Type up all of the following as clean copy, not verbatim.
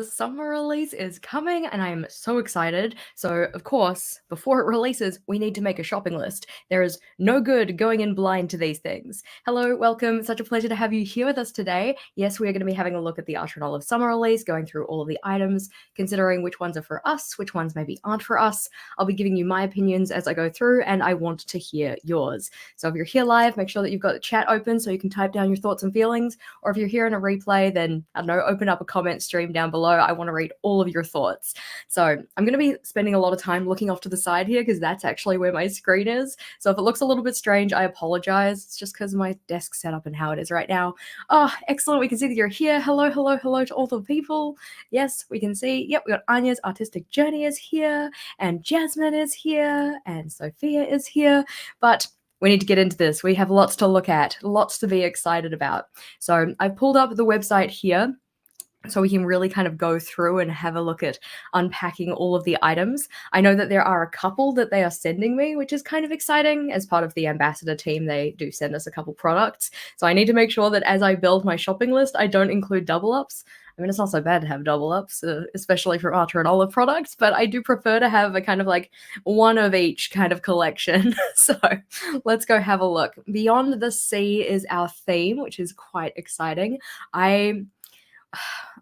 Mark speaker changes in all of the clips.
Speaker 1: the summer release is coming and I'm so excited. So, of course, before it releases, we need to make a shopping list. There is no good going in blind to these things. Hello, welcome. Such a pleasure to have you here with us today. Yes, we are going to be having a look at the Archer and Olive summer release, going through all of the items, considering which ones are for us, which ones maybe aren't for us. I'll be giving you my opinions as I go through, and I want to hear yours. So, if you're here live, make sure that you've got the chat open so you can type down your thoughts and feelings. Or if you're here in a replay, then I don't know, open up a comment stream down below. I want to read all of your thoughts. So I'm going to be spending a lot of time looking off to the side here because that's actually where my screen is. So if it looks a little bit strange, I apologize. It's just because of my desk setup and how it is right now. Oh, excellent. We can see that you're here. Hello, hello, hello to all the people. Yes, we can see. Yep, we got Anya's Artistic Journey is here, and Jasmine is here, and Sophia is here. But we need to get into this. We have lots to look at, lots to be excited about. So I've pulled up the website here so we can really kind of go through and have a look at unpacking all of the items. I know that there are a couple that they are sending me, which is kind of exciting. As part of the ambassador team, they do send us a couple products. So I need to make sure that as I build my shopping list, I don't include double ups. I mean, it's not so bad to have double ups, especially for Archer and Olive products, but I do prefer to have a kind of like one of each kind of collection. So let's go have a look. Beyond the Sea is our theme, which is quite exciting.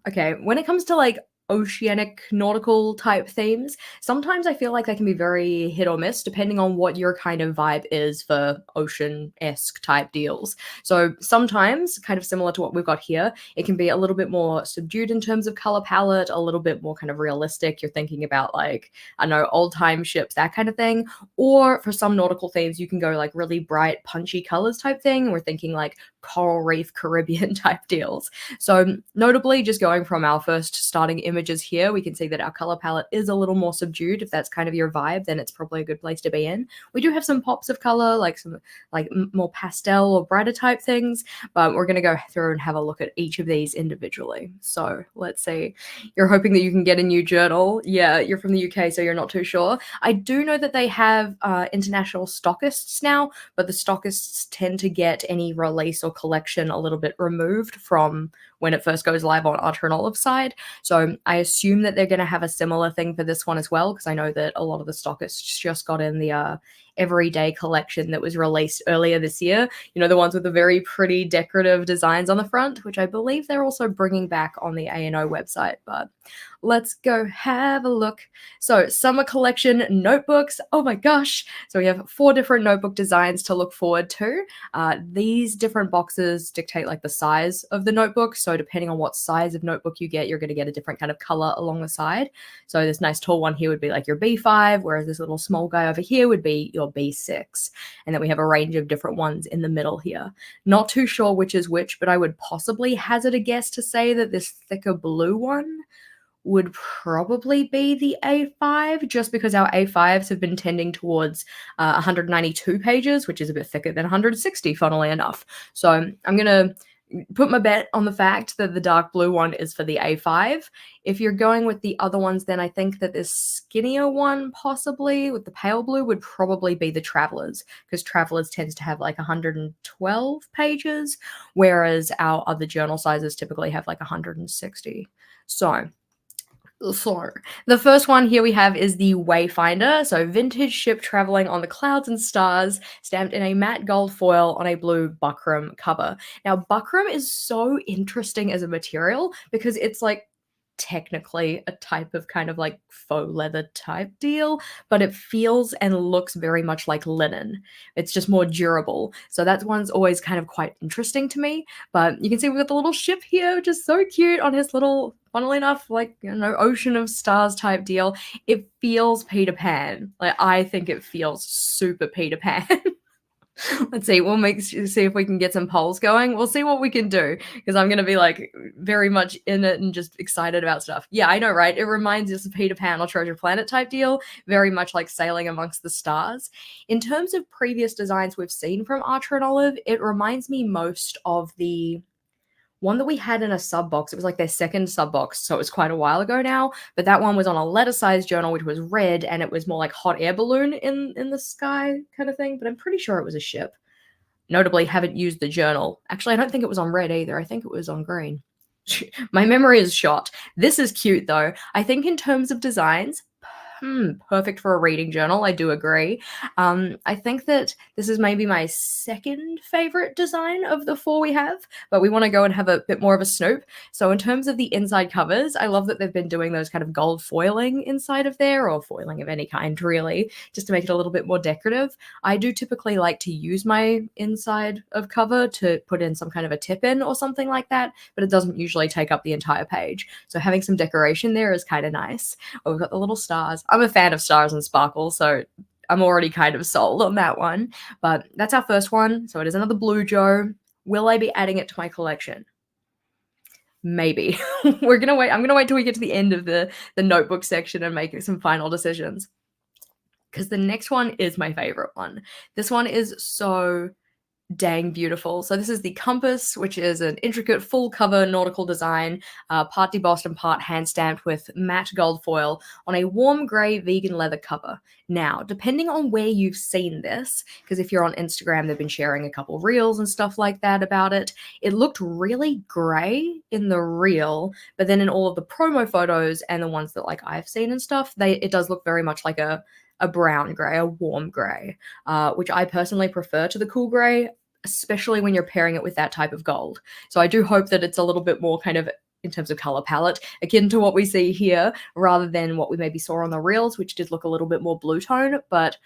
Speaker 1: Okay, when it comes to like oceanic nautical type themes, sometimes I feel like they can be very hit or miss depending on what your kind of vibe is for ocean-esque type deals. So sometimes, kind of similar to what we've got here, it can be a little bit more subdued in terms of color palette, a little bit more kind of realistic. You're thinking about like, I don't know, old time ships, that kind of thing. Or for some nautical themes, you can go like really bright, punchy colors type thing. We're thinking like coral reef Caribbean type deals. So notably, just going from our first starting images here, we can see that our color palette is a little more subdued. If that's kind of your vibe, then it's probably a good place to be in. We do have some pops of color, like some like more pastel or brighter type things, but we're going to go through and have a look at each of these individually. So let's see. You're hoping that you can get a new journal. Yeah, you're from the UK, so you're not too sure. I do know that they have international stockists now, but the stockists tend to get any release or collection a little bit removed from when it first goes live on Archer and Olive side. So I assume that they're going to have a similar thing for this one as well, because I know that a lot of the stockists just got in the everyday collection that was released earlier this year. You know, the ones with the very pretty decorative designs on the front, which I believe they're also bringing back on the A&O website. But let's go have a look. So summer collection notebooks. Oh my gosh. So we have 4 different notebook designs to look forward to. These different boxes dictate like the size of the notebook. So depending on what size of notebook you get, you're going to get a different kind of color along the side. So this nice tall one here would be like your B5, whereas this little small guy over here would be your B6. And then we have a range of different ones in the middle here. Not too sure which is which, but I would possibly hazard a guess to say that this thicker blue one would probably be the A5, just because our A5s have been tending towards 192 pages, which is a bit thicker than 160, funnily enough. So I'm going to put my bet on the fact that the dark blue one is for the A5. If you're going with the other ones, then I think that this skinnier one, possibly with the pale blue, would probably be the Travelers, because Travelers tends to have like 112 pages, whereas our other journal sizes typically have like 160. So the first one here we have is the Wayfinder. So vintage ship traveling on the clouds and stars, stamped in a matte gold foil on a blue buckram cover. Now, buckram is so interesting as a material because it's like technically a type of kind of like faux leather type deal, but it feels and looks very much like linen. It's just more durable. So that one's always kind of quite interesting to me. But you can see we've got the little ship here, which is so cute on his little, funnily enough, like, you know, ocean of stars type deal. It feels Peter Pan. Like, I think it feels super Peter Pan. Let's see, see if we can get some polls going. We'll see what we can do, because I'm going to be like very much in it and just excited about stuff. Yeah, I know, right? It reminds us of Peter Pan or Treasure Planet type deal, very much like sailing amongst the stars. In terms of previous designs we've seen from Archer and Olive, it reminds me most of the one that we had in a sub box. It was like their second sub box, so it was quite a while ago now, but that one was on a letter-sized journal, which was red, and it was more like hot air balloon in the sky kind of thing, but I'm pretty sure it was a ship. Notably, haven't used the journal. Actually, I don't think it was on red either. I think it was on green. My memory is shot. This is cute though. I think in terms of designs, perfect for a reading journal. I do agree. I think that this is maybe my second favorite design of the four we have, but we want to go and have a bit more of a snoop. So, in terms of the inside covers, I love that they've been doing those kind of gold foiling inside of there, or foiling of any kind, really, just to make it a little bit more decorative. I do typically like to use my inside of cover to put in some kind of a tip in or something like that, but it doesn't usually take up the entire page. So, having some decoration there is kind of nice. Oh, we've got the little stars. I'm a fan of stars and sparkles, so I'm already kind of sold on that one. But that's our first one. So it is another Blue Joe. Will I be adding it to my collection? Maybe. We're gonna wait. I'm gonna wait till we get to the end of the notebook section and make some final decisions. Because the next one is my favorite one. This one is so dang beautiful. So this is the compass, which is an intricate full cover nautical design, part debossed and part hand stamped with matte gold foil on a warm grey vegan leather cover. Now, depending on where you've seen this, because if you're on Instagram, they've been sharing a couple reels and stuff like that about it. It looked really grey in the reel, but then in all of the promo photos and the ones that like I've seen and stuff, it does look very much like a brown grey, a warm grey, which I personally prefer to the cool grey, especially when you're pairing it with that type of gold. So I do hope that it's a little bit more kind of in terms of color palette akin to what we see here rather than what we maybe saw on the reels, which did look a little bit more blue tone. But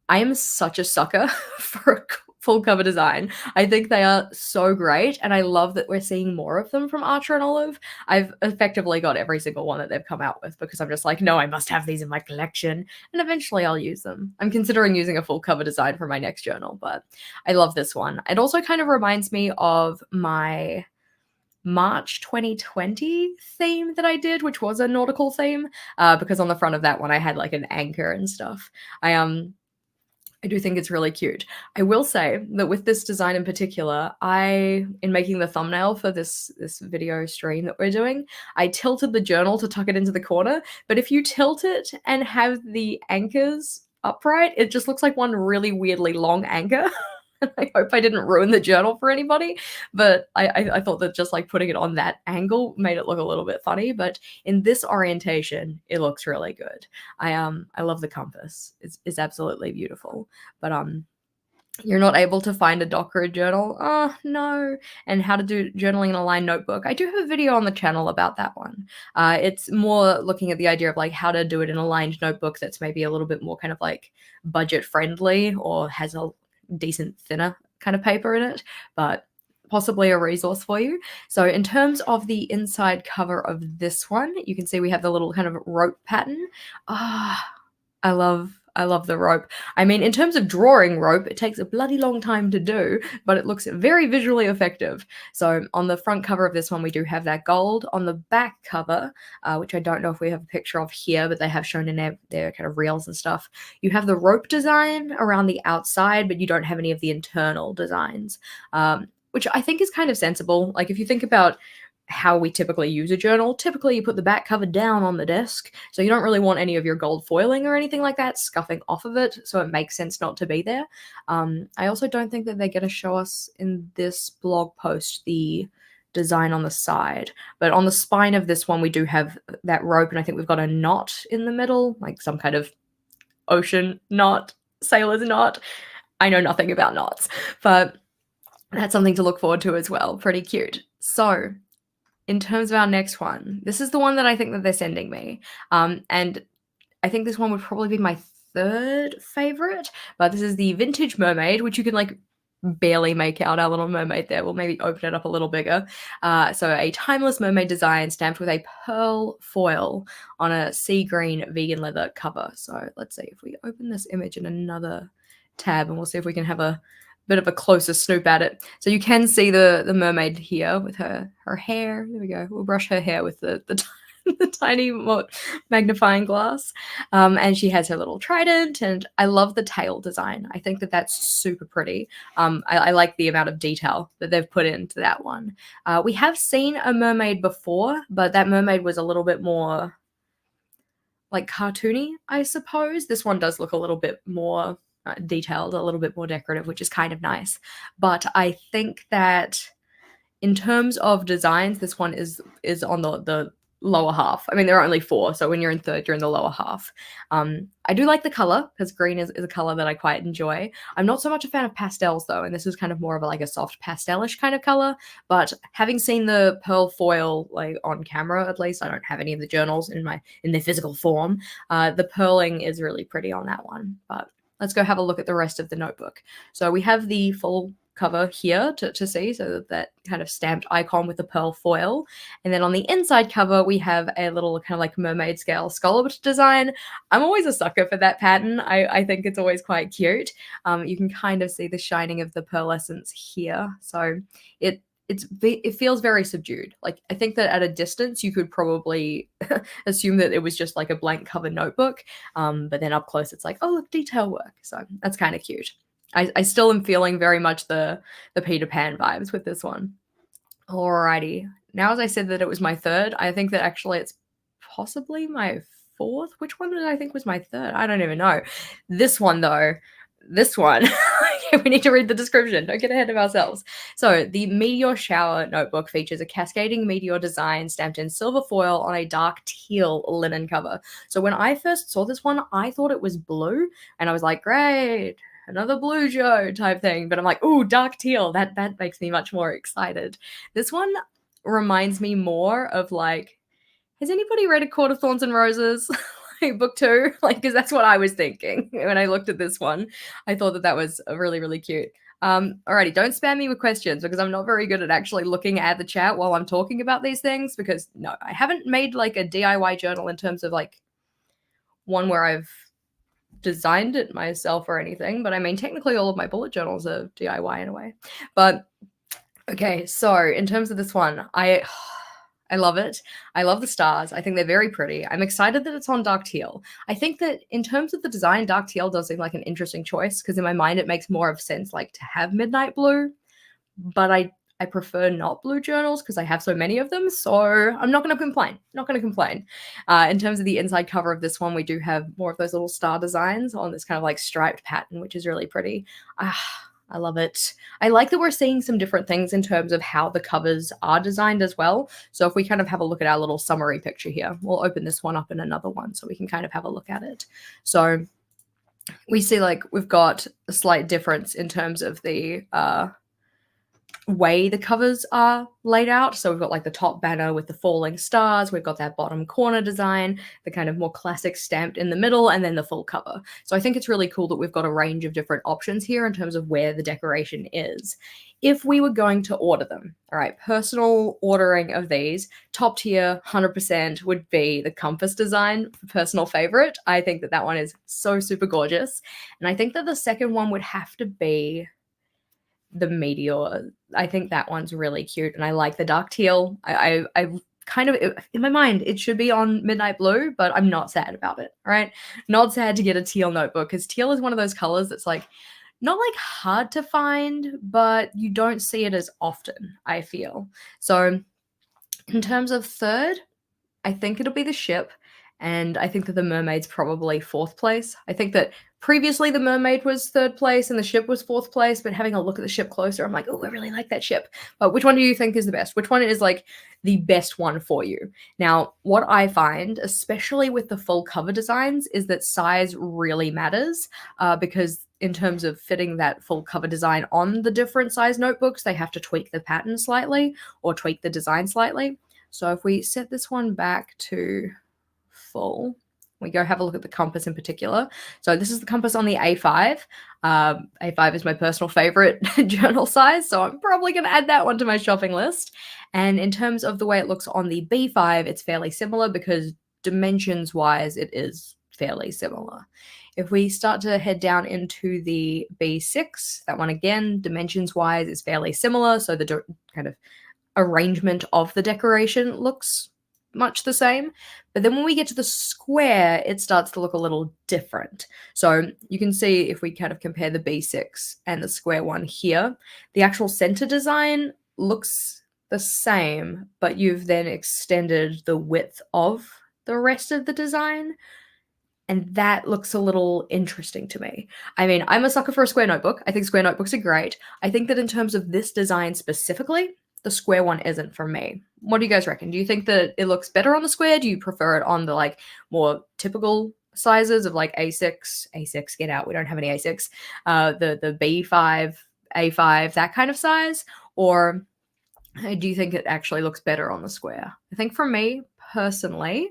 Speaker 1: I am such a sucker for a full cover design. I think they are so great, and I love that we're seeing more of them from Archer and Olive. I've effectively got every single one that they've come out with because I'm just like, no, I must have these in my collection, and eventually I'll use them. I'm considering using a full cover design for my next journal, but I love this one. It also kind of reminds me of my March 2020 theme that I did, which was a nautical theme, because on the front of that one I had like an anchor and stuff. I do think it's really cute. I will say that with this design in particular, in making the thumbnail for this video stream that we're doing, I tilted the journal to tuck it into the corner. But if you tilt it and have the anchors upright, it just looks like one really weirdly long anchor. I hope I didn't ruin the journal for anybody, but I thought that just like putting it on that angle made it look a little bit funny. But in this orientation, it looks really good. I love the compass. It's absolutely beautiful. But you're not able to find a doc or a journal. Oh no! And how to do journaling in a lined notebook. I do have a video on the channel about that one. It's more looking at the idea of like how to do it in a lined notebook that's maybe a little bit more kind of like budget friendly or has a decent thinner kind of paper in it, but possibly a resource for you. So in terms of the inside cover of this one, you can see we have the little kind of rope pattern. I love the rope. I mean, in terms of drawing rope, it takes a bloody long time to do, but it looks very visually effective. So on the front cover of this one, we do have that gold. On the back cover, which I don't know if we have a picture of here, but they have shown in their kind of reels and stuff, you have the rope design around the outside, but you don't have any of the internal designs, which I think is kind of sensible. Like if you think about how we typically use a journal. Typically, you put the back cover down on the desk, so you don't really want any of your gold foiling or anything like that scuffing off of it, so it makes sense not to be there. I also don't think that they're going to show us in this blog post the design on the side, but on the spine of this one, we do have that rope, and I think we've got a knot in the middle, like some kind of ocean knot, sailor's knot. I know nothing about knots, but that's something to look forward to as well. Pretty cute. So in terms of our next one, this is the one that I think that they're sending me. And I think this one would probably be my third favorite, but this is the Vintage Mermaid, which you can like barely make out our little mermaid there. We'll maybe open it up a little bigger. So a timeless mermaid design stamped with a pearl foil on a sea green vegan leather cover. So let's see if we open this image in another tab and we'll see if we can have a bit of a closer snoop at it. So you can see the mermaid here with her hair. There we go. We'll brush her hair with the tiny magnifying glass. And she has her little trident, and I love the tail design. I think that that's super pretty. I like the amount of detail that they've put into that one. We have seen a mermaid before, but that mermaid was a little bit more like cartoony, I suppose. This one does look a little bit more detailed, a little bit more decorative, which is kind of nice. But I think that In terms of designs, this one is on the lower half. I mean, there are only 4, so when you're in third, you're in the lower half. I do like the color because green is a color that I quite enjoy. I'm not so much a fan of pastels though, and this is kind of more of like a soft pastelish kind of color. But having seen the pearl foil like on camera, at least I don't have any of the journals in their physical form. The pearling is really pretty on that one. But let's go have a look at the rest of the notebook. So we have the full cover here to see, so that kind of stamped icon with the pearl foil. And then on the inside cover, we have a little kind of like mermaid scale scalloped design. I'm always a sucker for that pattern. I think it's always quite cute. You can kind of see the shining of the pearlescence here. So it feels very subdued. Like, I think that at a distance, you could probably assume that it was just like a blank cover notebook. But then up close, it's like, oh, look, detail work. So that's kind of cute. I still am feeling very much the Peter Pan vibes with this one. Alrighty. Now, as I said that it was my third, I think that actually it's possibly my fourth. Which one did I think was my third? I don't even know. This one, though. This one. We need to read the description. Don't get ahead of ourselves. So, the Meteor Shower notebook features a cascading meteor design stamped in silver foil on a dark teal linen cover. So, when I first saw this one, I thought it was blue, and I was like, great, another blue Joe type thing. But I'm like, ooh, dark teal. That makes me much more excited. This one reminds me more of like, has anybody read A Court of Thorns and Roses? Like book 2? Like, because that's what I was thinking when I looked at this one. I thought that was really, really cute. Alrighty, don't spam me with questions because I'm not very good at actually looking at the chat while I'm talking about these things, because no, I haven't made like a DIY journal in terms of like one where I've designed it myself or anything, but I mean, technically all of my bullet journals are DIY in a way. But okay, so in terms of this one, I love it. I love the stars. I think they're very pretty. I'm excited that it's on dark teal. I think that in terms of the design, dark teal does seem like an interesting choice because in my mind it makes more of sense like to have midnight blue, but I prefer not blue journals because I have so many of them, so I'm not going to complain. Not going to complain. In terms of the inside cover of this one, we do have more of those little star designs on this kind of like striped pattern, which is really pretty. I love it. I like that we're seeing some different things in terms of how the covers are designed as well. So if we kind of have a look at our little summary picture here, we'll open this one up in another one so we can kind of have a look at it. So we see like we've got a slight difference in terms of the way the covers are laid out. So we've got like the top banner with the falling stars, we've got that bottom corner design, the kind of more classic stamped in the middle, and then the full cover. So I think it's really cool that we've got a range of different options here in terms of where the decoration is. If we were going to order them, all right, personal ordering of these, top tier 100% would be the compass design, personal favorite. I think that one is so super gorgeous. And I think that the second one would have to be the meteor. I think that one's really cute, and I like the dark teal. I kind of, in my mind, it should be on midnight blue, but I'm not sad about it, right? Not sad to get a teal notebook, because teal is one of those colors that's like, not like hard to find, but you don't see it as often, I feel. So in terms of third, I think it'll be the ship, and I think that the mermaid's probably fourth place. I think that previously the mermaid was third place and the ship was fourth place, but having a look at the ship closer, I'm like, oh, I really like that ship. But which one do you think is the best? Which one is like the best one for you? Now, what I find, especially with the full cover designs, is that size really matters, because in terms of fitting that full cover design on the different size notebooks, they have to tweak the pattern slightly or tweak the design slightly. So if we set this one back to full, we go have a look at the compass in particular. So this is the compass on the A5. A5 is my personal favorite journal size, so I'm probably going to add that one to my shopping list. And in terms of the way it looks on the B5, it's fairly similar because dimensions-wise, it is fairly similar. If we start to head down into the B6, that one again, dimensions-wise, is fairly similar. So the kind of arrangement of the decoration looks much the same. But then when we get to the square, it starts to look a little different. So you can see if we kind of compare the B6 and the square one here, the actual center design looks the same, but you've then extended the width of the rest of the design. And that looks a little interesting to me. I mean, I'm a sucker for a square notebook. I think square notebooks are great. I think that in terms of this design specifically, the square one isn't for me. What do you guys reckon? Do you think that it looks better on the square? Do you prefer it on the like more typical sizes of like A6, get out, we don't have any A6, the B5, A5, that kind of size? Or do you think it actually looks better on the square? I think for me personally,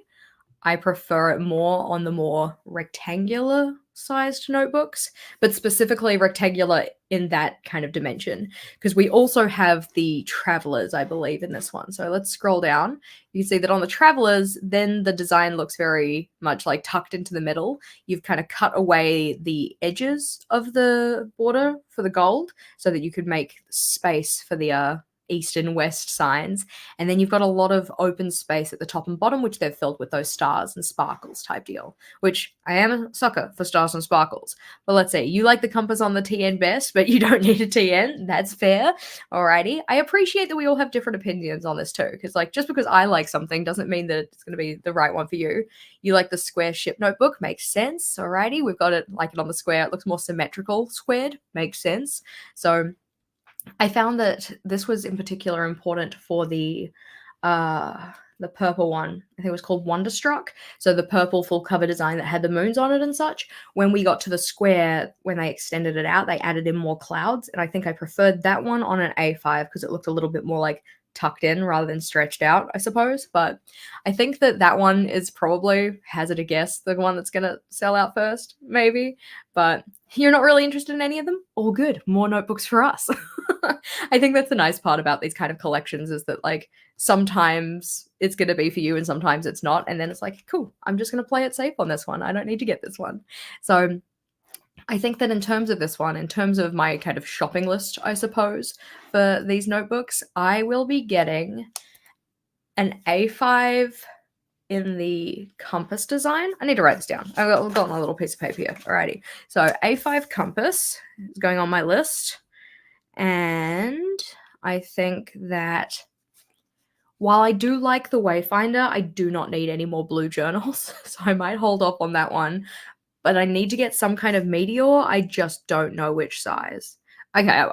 Speaker 1: I prefer it more on the more rectangular sized notebooks, but specifically rectangular in that kind of dimension. Because we also have the travelers, I believe, in this one. So let's scroll down. You can see that on the travelers, then the design looks very much like tucked into the middle. You've kind of cut away the edges of the border for the gold so that you could make space for the east and west signs. And then you've got a lot of open space at the top and bottom, which they've filled with those stars and sparkles type deal, which I am a sucker for stars and sparkles. But let's see, you like the compass on the TN best, but you don't need a TN. That's fair. Alrighty. I appreciate that we all have different opinions on this too, because like just because I like something doesn't mean that it's going to be the right one for you. You like the square ship notebook, makes sense. Alrighty. We've got it like it on the square. It looks more symmetrical squared, makes sense. So I found that this was in particular important for the purple one. I think it was called Wonderstruck. So the purple full cover design that had the moons on it and such. When we got to the square, when they extended it out, they added in more clouds. And I think I preferred that one on an A5 because it looked a little bit more like tucked in rather than stretched out, I suppose. But I think that that one is probably, hazard a guess, the one that's going to sell out first, maybe. But you're not really interested in any of them? All good. More notebooks for us. I think that's the nice part about these kind of collections is that like sometimes it's going to be for you and sometimes it's not. And then it's like, cool, I'm just going to play it safe on this one. I don't need to get this one. So I think that in terms of this one, in terms of my kind of shopping list, I suppose, for these notebooks, I will be getting an A5 in the compass design. I need to write this down. I've got my little piece of paper here. Alrighty. So A5 compass is going on my list. And I think that while I do like the Wayfinder, I do not need any more blue journals. So I might hold off on that one. But I need to get some kind of meteor. I just don't know which size. Okay,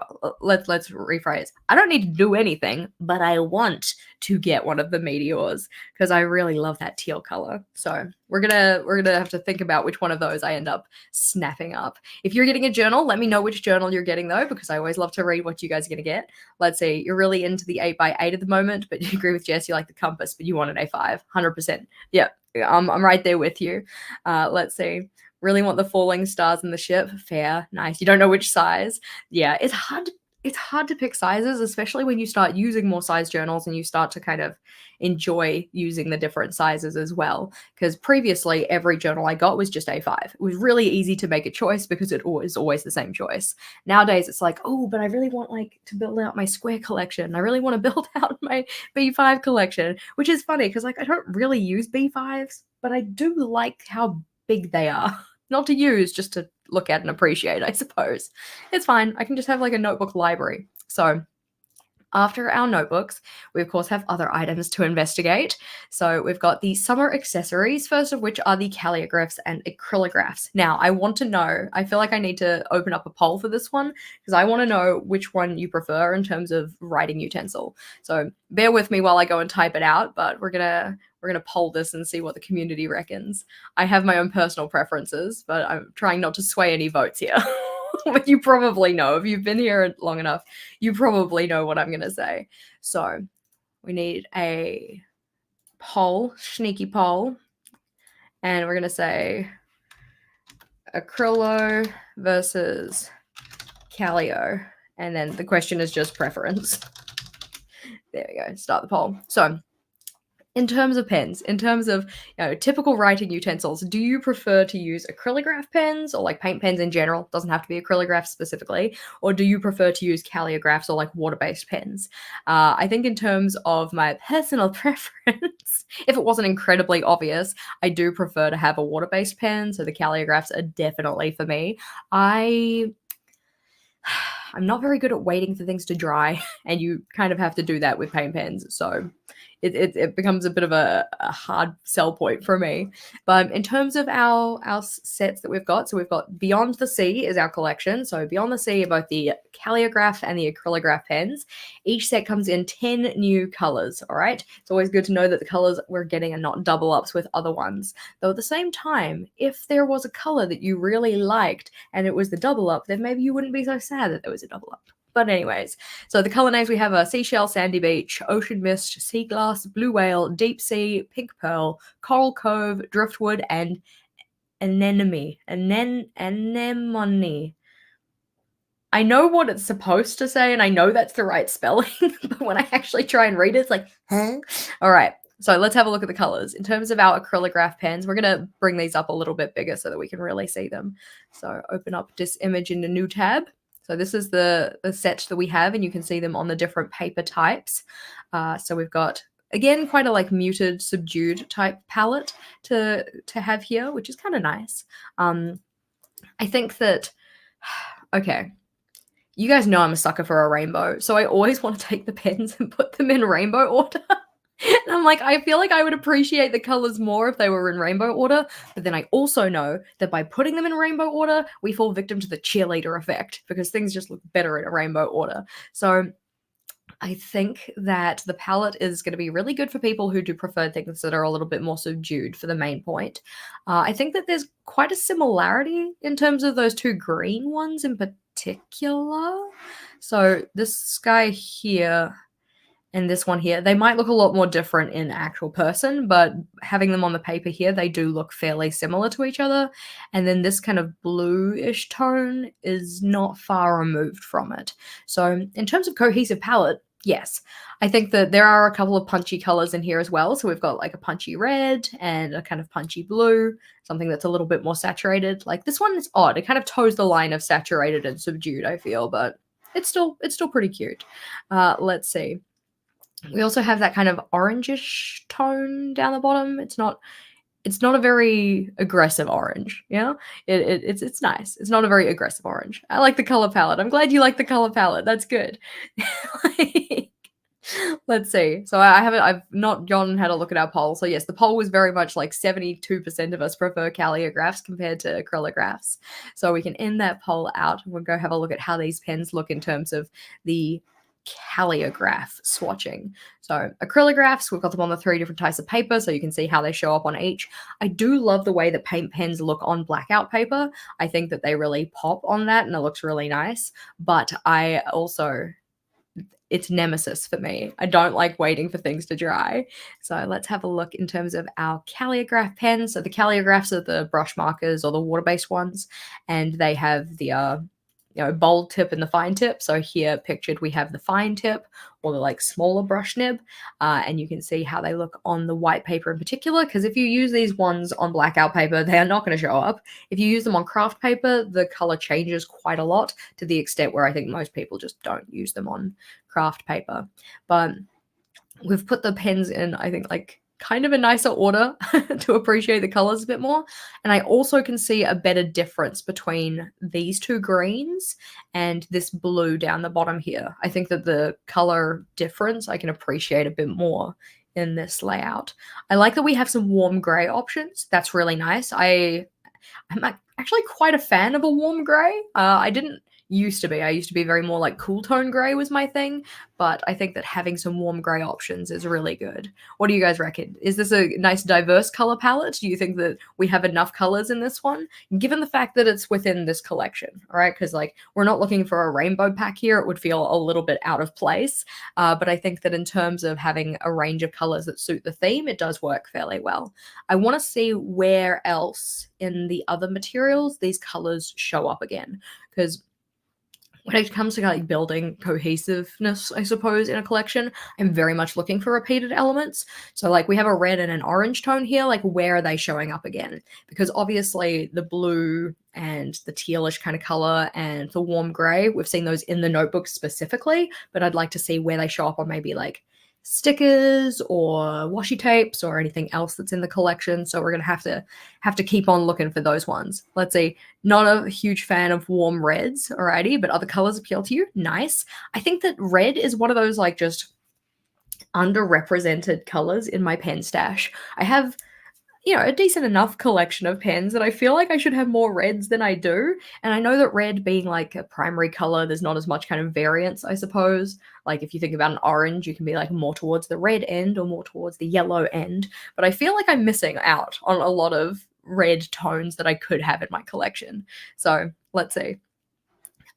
Speaker 1: let's rephrase. I don't need to do anything, but I want to get one of the meteors because I really love that teal color. So we're gonna have to think about which one of those I end up snapping up. If you're getting a journal, let me know which journal you're getting though, because I always love to read what you guys are gonna get. Let's see, you're really into the 8x8 at the moment, but you agree with Jess, you like the compass, but you want an A5, 100%. Yep, I'm right there with you. Let's see. Really want the falling stars in the ship. Fair, nice. You don't know which size. Yeah, it's hard to pick sizes, especially when you start using more size journals and you start to kind of enjoy using the different sizes as well. Because previously, every journal I got was just A5. It was really easy to make a choice because it was always the same choice. Nowadays, it's like, oh, but I really want like to build out my square collection. I really want to build out my B5 collection, which is funny because like I don't really use B5s, but I do like how big they are. Not to use, just to look at and appreciate, I suppose. It's fine. I can just have like a notebook library. So after our notebooks, we of course have other items to investigate. So we've got the summer accessories, first of which are the calligraphs and acrylographs. Now, I want to know, I feel like I need to open up a poll for this one because I want to know which one you prefer in terms of writing utensil. So bear with me while I go and type it out, but we're gonna poll this and see what the community reckons. I have my own personal preferences, but I'm trying not to sway any votes here. But you probably know, if you've been here long enough, you probably know what I'm going to say. So we need a poll, sneaky poll, and we're going to say acrylo versus Calio. And then the question is just preference. There we go, start the poll. So in terms of pens, in terms of typical writing utensils, do you prefer to use acrylograph pens or like paint pens in general? Doesn't have to be acrylograph specifically. Or do you prefer to use calligraphs or like water-based pens? I think in terms of my personal preference, if it wasn't incredibly obvious, I do prefer to have a water-based pen. So the calligraphs are definitely for me. I'm not very good at waiting for things to dry, and you kind of have to do that with paint pens. So it becomes a bit of a hard sell point for me. But in terms of our sets that we've got, so we've got Beyond the Sea is our collection. So Beyond the Sea are both the calligraph and the acrylograph pens. Each set comes in 10 new colors, all right? It's always good to know that the colors we're getting are not double ups with other ones. Though at the same time, if there was a color that you really liked and it was the double up, then maybe you wouldn't be so sad that there was a double up. But anyways, so the color names we have are Seashell, Sandy Beach, Ocean Mist, Sea Glass, Blue Whale, Deep Sea, Pink Pearl, Coral Cove, Driftwood, and Anemone. Anemone. I know what it's supposed to say, and I know that's the right spelling, but when I actually try and read it, it's like, huh? All right, so let's have a look at the colors. In terms of our acrylograph pens, we're going to bring these up a little bit bigger so that we can really see them. So open up this image in a new tab. So this is the set that we have, and you can see them on the different paper types. So we've got, again, quite a like muted, subdued type palette to have here, which is kind of nice. I think that, okay, you guys know I'm a sucker for a rainbow, so I always want to take the pens and put them in rainbow order. And I'm like, I feel like I would appreciate the colors more if they were in rainbow order, but then I also know that by putting them in rainbow order, we fall victim to the cheerleader effect because things just look better in a rainbow order. So I think that the palette is going to be really good for people who do prefer things that are a little bit more subdued for the main point. I think that there's quite a similarity in terms of those two green ones in particular. So this guy here and this one here, they might look a lot more different in actual person, but having them on the paper here, they do look fairly similar to each other. And then this kind of bluish tone is not far removed from it. So in terms of cohesive palette, yes, I think that there are a couple of punchy colors in here as well. So we've got like a punchy red and a kind of punchy blue, something that's a little bit more saturated. Like this one is odd. It kind of toes the line of saturated and subdued, I feel, but it's still pretty cute. Let's see. We also have that kind of orangish tone down the bottom. It's not a very aggressive orange, yeah? It's nice. It's not a very aggressive orange. I like the color palette. I'm glad you like the color palette. That's good. Like, let's see. So I've not gone and had a look at our poll. So yes, the poll was very much like 72% of us prefer calligraphs compared to acrylographs. So we can end that poll out and we'll go have a look at how these pens look in terms of the calligraph swatching. So acrylographs, we've got them on the 3 different types of paper, so you can see how they show up on each. I do love the way that paint pens look on blackout paper. I think that they really pop on that and it looks really nice, but I also, it's nemesis for me. I don't like waiting for things to dry. So let's have a look in terms of our calligraph pens. So the calligraphs are the brush markers or the water-based ones, and they have the bold tip and the fine tip. So here pictured we have the fine tip or the like smaller brush nib, and you can see how they look on the white paper in particular, because if you use these ones on blackout paper, they are not going to show up. If you use them on craft paper, the color changes quite a lot to the extent where I think most people just don't use them on craft paper. But we've put the pens in, I think, like kind of a nicer order to appreciate the colors a bit more. And I also can see a better difference between these two greens and this blue down the bottom here. I think that the color difference I can appreciate a bit more in this layout. I like that we have some warm gray options. That's really nice. I'm actually quite a fan of a warm gray. I didn't used to be. I used to be very more like cool tone gray was my thing, but I think that having some warm gray options is really good. What do you guys reckon? Is this a nice diverse color palette? Do you think that we have enough colors in this one, given the fact that it's within this collection, all right? Because like we're not looking for a rainbow pack here. It would feel a little bit out of place, but I think that in terms of having a range of colors that suit the theme, it does work fairly well. I want to see where else in the other materials these colors show up again, because when it comes to like building cohesiveness, I suppose, in a collection, I'm very much looking for repeated elements. So like we have a red and an orange tone here, like where are they showing up again? Because obviously the blue and the tealish kind of color and the warm gray, we've seen those in the notebook specifically, but I'd like to see where they show up on maybe like stickers or washi tapes or anything else that's in the collection. So we're gonna have to keep on looking for those ones. Let's see. Not a huge fan of warm reds, alrighty, but other colors appeal to you. Nice. I think that red is one of those like just underrepresented colors in my pen stash. I have, a decent enough collection of pens that I feel like I should have more reds than I do. And I know that red being like a primary color, there's not as much kind of variance, I suppose. Like if you think about an orange, you can be like more towards the red end or more towards the yellow end. But I feel like I'm missing out on a lot of red tones that I could have in my collection. So let's see.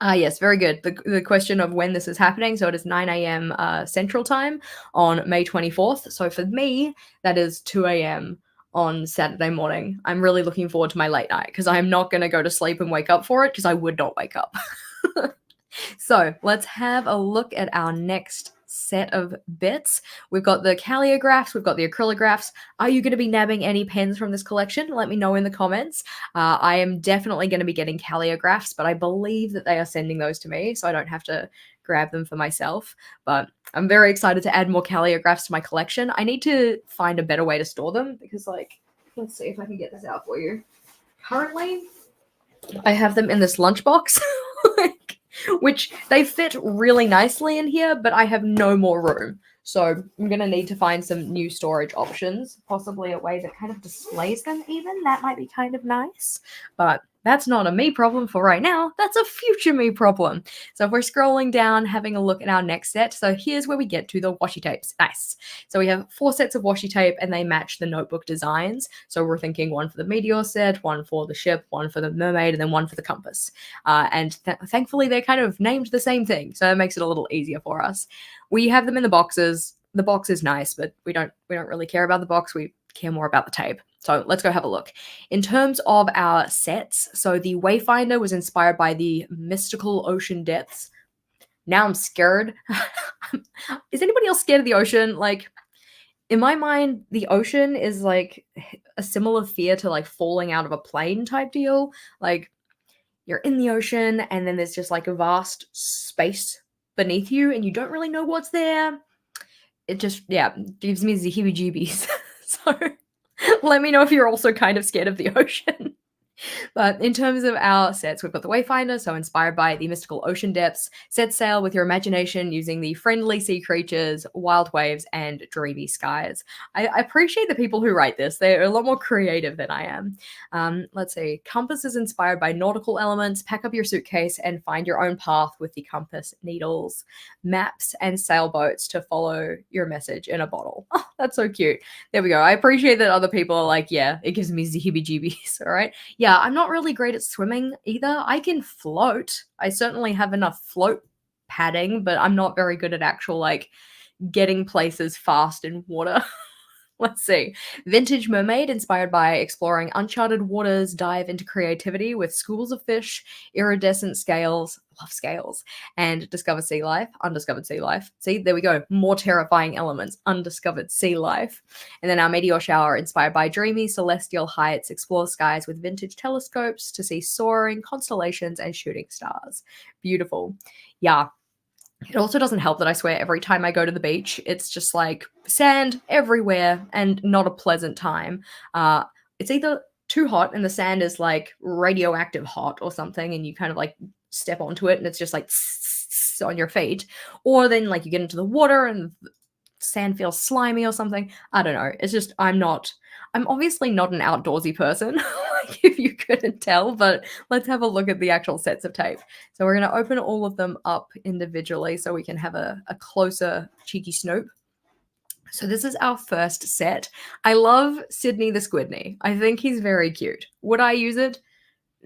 Speaker 1: Yes, very good. The question of when this is happening. So it is 9 a.m. Central Time on May 24th. So for me, that is 2 a.m. on Saturday morning. I'm really looking forward to my late night because I'm not going to go to sleep and wake up for it because I would not wake up. So let's have a look at our next set of bits. We've got the calligraphs, we've got the acrylographs. Are you going to be nabbing any pens from this collection? Let me know in the comments. I am definitely going to be getting calligraphs, but I believe that they are sending those to me, so I don't have to grab them for myself. But I'm very excited to add more calligraphs to my collection. I need to find a better way to store them because, let's see if I can get this out for you. Currently, I have them in this lunchbox. Which they fit really nicely in here, but I have no more room. So I'm going to need to find some new storage options, possibly a way that kind of displays them even. That might be kind of nice. But that's not a me problem for right now. That's a future me problem. So if we're scrolling down, having a look at our next set. So here's where we get to the washi tapes. Nice. So we have 4 sets of washi tape and they match the notebook designs. So we're thinking one for the meteor set, one for the ship, one for the mermaid, and then one for the compass. And thankfully they kind of named the same thing. So that makes it a little easier for us. We have them in the boxes. The box is nice, but we don't really care about the box. We care more about the tape. So let's go have a look. In terms of our sets, so the Wayfinder was inspired by the mystical ocean depths. Now I'm scared. Is anybody else scared of the ocean? Like, in my mind, the ocean is like a similar fear to like falling out of a plane type deal. Like, you're in the ocean and then there's just like a vast space beneath you and you don't really know what's there. It just, gives me the heebie-jeebies. So let me know if you're also kind of scared of the ocean. But in terms of our sets, we've got the Wayfinder, so inspired by the mystical ocean depths. Set sail with your imagination using the friendly sea creatures, wild waves, and dreamy skies. I appreciate the people who write this. They're a lot more creative than I am. Let's see. Compass is inspired by nautical elements. Pack up your suitcase and find your own path with the compass needles. Maps and sailboats to follow your message in a bottle. Oh, that's so cute. There we go. I appreciate that other people are like, yeah, it gives me the heebie-jeebies, all right? Yeah, I'm not really great at swimming either. I can float. I certainly have enough float padding, but I'm not very good at actual, getting places fast in water. Let's see. Vintage Mermaid, inspired by exploring uncharted waters, dive into creativity with schools of fish, iridescent scales, love scales, and discover sea life, undiscovered sea life. See, there we go. More terrifying elements, undiscovered sea life. And then our Meteor Shower, inspired by dreamy celestial heights, explore skies with vintage telescopes to see soaring constellations and shooting stars. Beautiful. Yeah. It also doesn't help that I swear every time I go to the beach, it's just like sand everywhere and not a pleasant time. It's either too hot and the sand is like radioactive hot or something, and you kind of like step onto it and it's just like on your feet, or then like you get into the water and sand feels slimy or something. I don't know. It's just I'm obviously not an outdoorsy person, like if you couldn't tell, but let's have a look at the actual sets of tape. So we're going to open all of them up individually so we can have a closer cheeky snoop. So this is our first set. I love Sydney the Squidney. I think he's very cute. Would I use it?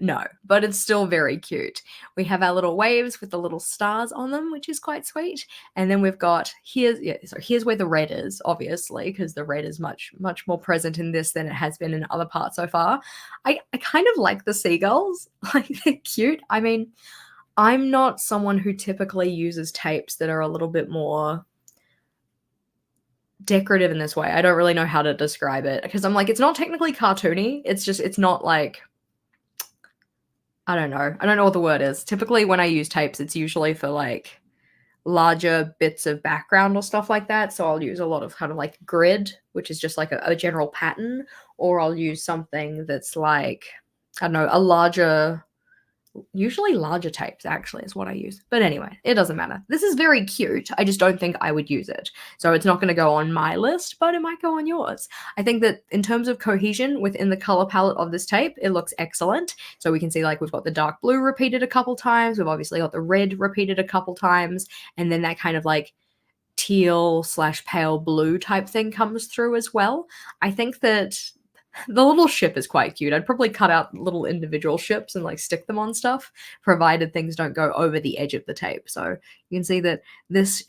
Speaker 1: No, but it's still very cute. We have our little waves with the little stars on them, which is quite sweet. And then we've got here's where the red is, obviously, because the red is much more present in this than it has been in other parts so far. I kind of like the seagulls. Like, they're cute. I mean, I'm not someone who typically uses tapes that are a little bit more decorative in this way. I don't really know how to describe it because I'm like, it's not technically cartoony. It's not like, I don't know. I don't know what the word is. Typically, when I use tapes, it's usually for like larger bits of background or stuff like that. So I'll use a lot of kind of like grid, which is just like a general pattern, or I'll use something that's like, I don't know, a larger Usually larger tapes, actually, is what I use. But anyway, it doesn't matter. This is very cute. I just don't think I would use it. So it's not going to go on my list, but it might go on yours. I think that in terms of cohesion within the color palette of this tape, it looks excellent. So we can see like we've got the dark blue repeated a couple times. We've obviously got the red repeated a couple times. And then that kind of like teal/pale blue type thing comes through as well. I think that the little ship is quite cute. I'd probably cut out little individual ships and like stick them on stuff, provided things don't go over the edge of the tape. So you can see that this,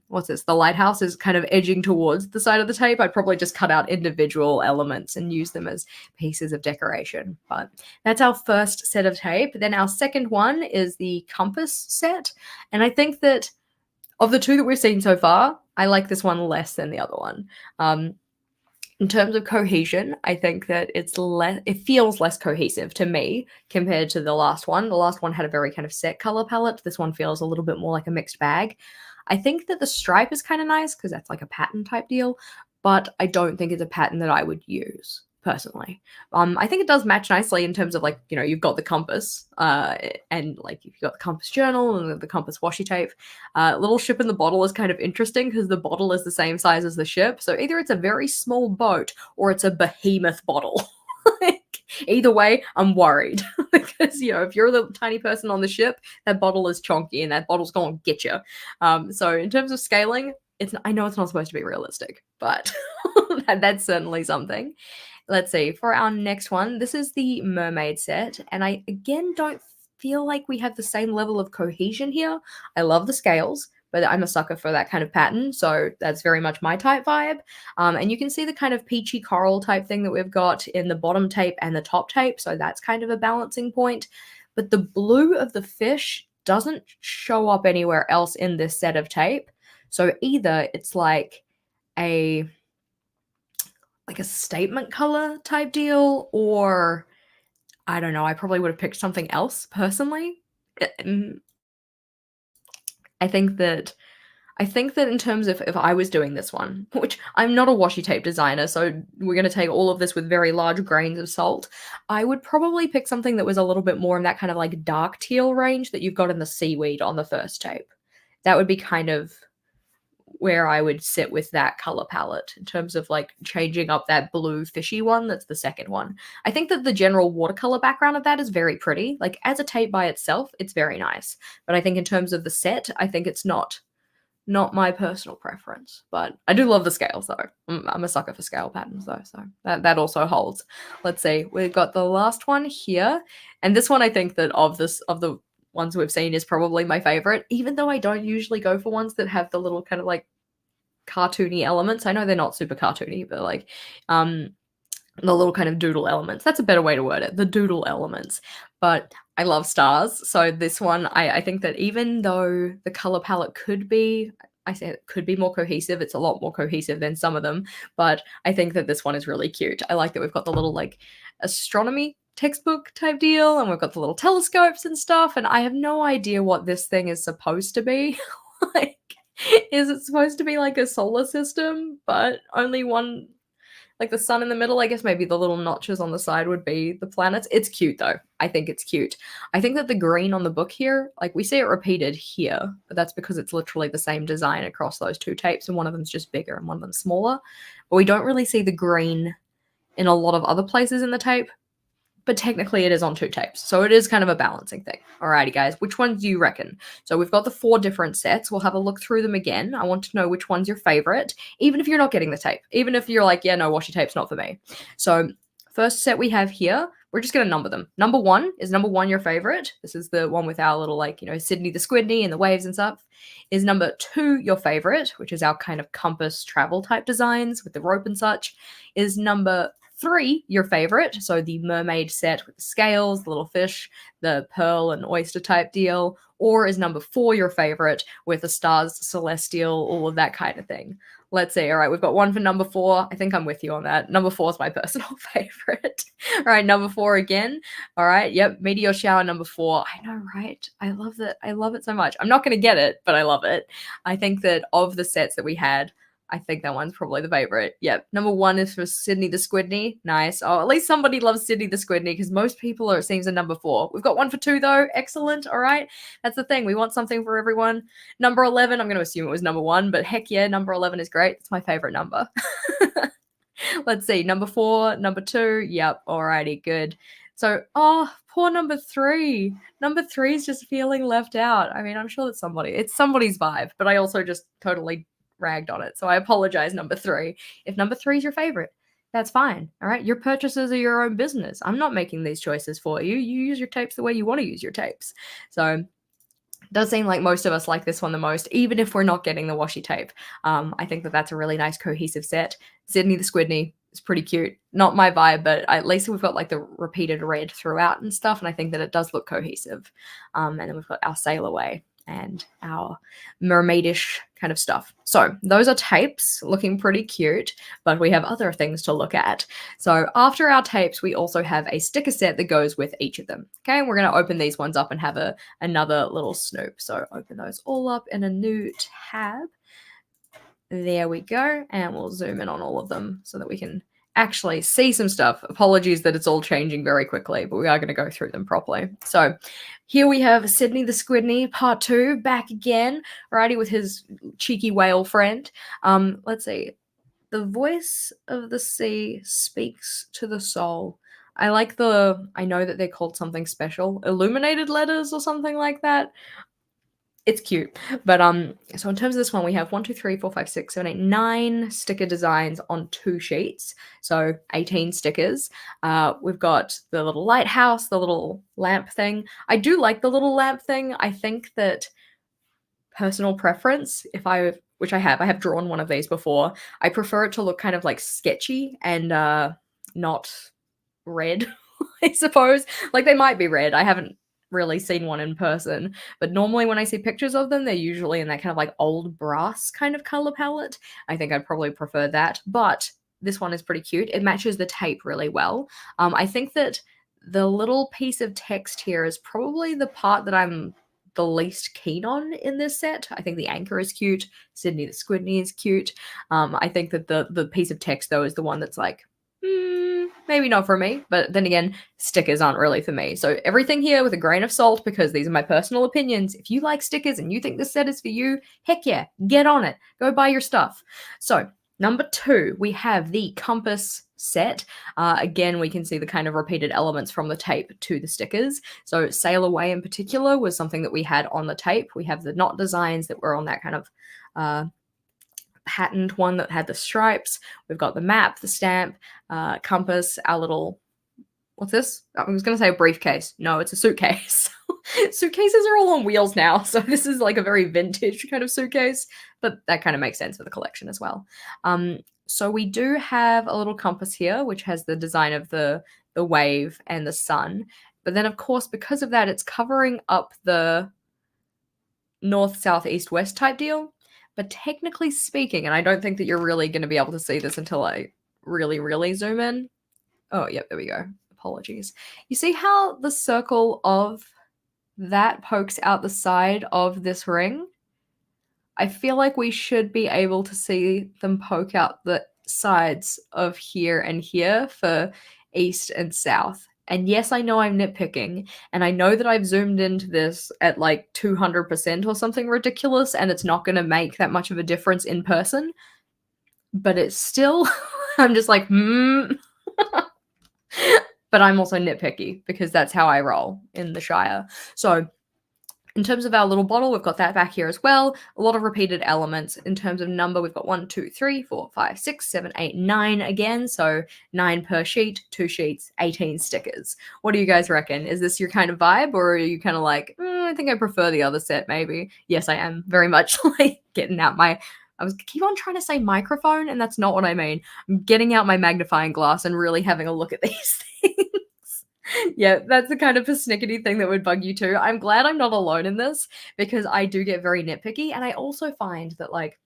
Speaker 1: what's this? The lighthouse is kind of edging towards the side of the tape. I'd probably just cut out individual elements and use them as pieces of decoration. But that's our first set of tape. Then our second one is the compass set. And I think that of the two that we've seen so far, I like this one less than the other one. In terms of cohesion, I think that it feels less cohesive to me compared to the last one. The last one had a very kind of set color palette. This one feels a little bit more like a mixed bag. I think that the stripe is kind of nice because that's like a pattern type deal, but I don't think it's a pattern that I would use personally. I think it does match nicely in terms of like, you know, you've got the compass and like you've got the compass journal and the compass washi tape. Little ship in the bottle is kind of interesting because the bottle is the same size as the ship. So either it's a very small boat or it's a behemoth bottle. Like, either way, I'm worried because, you know, if you're the tiny person on the ship, that bottle is chonky and that bottle's going to get you. So in terms of scaling, I know it's not supposed to be realistic, but that's certainly something. Let's see, for our next one, this is the mermaid set, and I again don't feel like we have the same level of cohesion here. I love the scales, but I'm a sucker for that kind of pattern, so that's very much my type vibe. And you can see the kind of peachy coral type thing that we've got in the bottom tape and the top tape, so that's kind of a balancing point. But the blue of the fish doesn't show up anywhere else in this set of tape, so either it's like a statement color type deal, or I don't know, I probably would have picked something else personally. I think that in terms of if I was doing this one, which I'm not a washi tape designer, so we're going to take all of this with very large grains of salt, I would probably pick something that was a little bit more in that kind of like dark teal range that you've got in the seaweed on the first tape. That would be kind of where I would sit with that color palette in terms of like changing up that blue fishy one. That's the second one. I think that the general watercolor background of that is very pretty. Like as a tape by itself, it's very nice. But I think in terms of the set, I think it's not my personal preference. But I do love the scales though. I'm a sucker for scale patterns though, so that also holds. Let's see, we've got the last one here. And this one I think that of the ones we've seen is probably my favorite, even though I don't usually go for ones that have the little kind of like cartoony elements. I know they're not super cartoony, but like the little kind of doodle elements. That's a better way to word it, the doodle elements. But I love stars. So this one, I think that even though the color palette could be, I say it could be more cohesive, it's a lot more cohesive than some of them, but I think that this one is really cute. I like that we've got the little like astronomy textbook type deal, and we've got the little telescopes and stuff, and I have no idea what this thing is supposed to be. Like, is it supposed to be like a solar system, but only one, like the sun in the middle? I guess maybe the little notches on the side would be the planets. It's cute though. I think it's cute. I think that the green on the book here, like we see it repeated here, but that's because it's literally the same design across those two tapes, and one of them's just bigger and one of them's smaller. But we don't really see the green in a lot of other places in the tape. But technically it is on two tapes, so it is kind of a balancing thing. Alrighty, guys, which ones do you reckon? So we've got the 4 different sets. We'll have a look through them again. I want to know which one's your favorite, even if you're not getting the tape, even if you're like, yeah, no, washi tape's not for me. So first set we have here, we're just going to number them. Number 1 is number 1 your favorite. This is the one with our little, like, you know, Sydney the Squidney and the waves and stuff. Is number 2 your favorite, which is our kind of compass travel type designs with the rope and such. Is number 3 your favorite, so the mermaid set with the scales, the little fish, the pearl and oyster type deal? Or is number 4 your favorite with the stars, celestial, all of that kind of thing? Let's see. All right, we've got one for number 4. I think I'm with you on that. Number 4 is my personal favorite. All right, number 4 again. All right, yep, meteor shower number 4. I know, right? I love that. I love it so much. I'm not going to get it, but I love it. I think that of the sets that we had, I think that one's probably the favorite. Yep. Number 1 is for Sydney the Squidney. Nice. Oh, at least somebody loves Sydney the Squidney because most people are, it seems, a number 4. We've got one for 2 though. Excellent. All right. That's the thing. We want something for everyone. Number 11, I'm going to assume it was number 1, but heck yeah, number 11 is great. It's my favorite number. Let's see. Number 4, number 2. Yep. Alrighty. Good. So, oh, poor number 3. Number 3 is just feeling left out. I mean, I'm sure that it's somebody's vibe, but I also just totally ragged on it. So I apologize, number 3. If number 3 is your favorite, that's fine. All right. Your purchases are your own business. I'm not making these choices for you. You use your tapes the way you want to use your tapes. So it does seem like most of us like this one the most, even if we're not getting the washi tape. I think that that's a really nice cohesive set. Sydney the Squidney is pretty cute. Not my vibe, but at least we've got like the repeated red throughout and stuff, and I think that it does look cohesive. And then we've got our Sail Away and our mermaidish kind of stuff. So those are tapes looking pretty cute, but we have other things to look at. So after our tapes, we also have a sticker set that goes with each of them. Okay, and we're going to open these ones up and have another little snoop. So open those all up in a new tab. There we go. And we'll zoom in on all of them so that we can actually see some stuff. Apologies that it's all changing very quickly, but we are going to go through them properly. So here we have Sydney the Squidney part 2 back again, alrighty, with his cheeky whale friend. Let's see. The voice of the sea speaks to the soul. I know that they're called something special, illuminated letters or something like that. It's cute. But so in terms of this one, we have 1, 2, 3, 4, 5, 6, 7, 8, 9 sticker designs on 2 sheets. So 18 stickers. We've got the little lighthouse, the little lamp thing. I do like the little lamp thing. I think that personal preference, I have drawn one of these before. I prefer it to look kind of like sketchy and not red, I suppose. Like they might be red. I haven't really seen one in person, but normally when I see pictures of them, they're usually in that kind of like old brass kind of color palette. I think I'd probably prefer that, but this one is pretty cute. It matches the tape really well. I think that the little piece of text here is probably the part that I'm the least keen on in this set. I think the anchor is cute. Sydney the Squidney is cute. I think that the piece of text though is the one that's like, maybe not for me, but then again, stickers aren't really for me. So everything here with a grain of salt, because these are my personal opinions. If you like stickers and you think this set is for you, heck yeah, get on it. Go buy your stuff. So number 2, we have the compass set. Again, we can see the kind of repeated elements from the tape to the stickers. So Sail Away in particular was something that we had on the tape. We have the knot designs that were on that kind of patterned one that had the stripes. We've got the map, the stamp, compass, our little, what's this? I was going to say a briefcase. No, it's a suitcase. Suitcases are all on wheels now, so this is like a very vintage kind of suitcase, but that kind of makes sense for the collection as well. So we do have a little compass here, which has the design of the wave and the sun. But then, of course, because of that, it's covering up the north, south, east, west type deal. But technically speaking, and I don't think that you're really going to be able to see this until I really, really zoom in. Oh, yep, there we go. Apologies. You see how the circle of that pokes out the side of this ring? I feel like we should be able to see them poke out the sides of here and here for east and south. And yes, I know I'm nitpicking, and I know that I've zoomed into this at like 200% or something ridiculous, and it's not going to make that much of a difference in person, but it's still, I'm just like, But I'm also nitpicky because that's how I roll in the Shire. So in terms of our little bottle, we've got that back here as well. A lot of repeated elements. In terms of number, we've got 1, 2, 3, 4, 5, 6, 7, 8, 9 again. So 9 per sheet, 2 sheets, 18 stickers. What do you guys reckon? Is this your kind of vibe, or are you kind of like, I think I prefer the other set maybe? Yes, I am very much like getting out my, I was keep on trying to say microphone, and that's not what I mean. I'm getting out my magnifying glass and really having a look at these things. Yeah, that's the kind of persnickety thing that would bug you too. I'm glad I'm not alone in this, because I do get very nitpicky, and I also find that like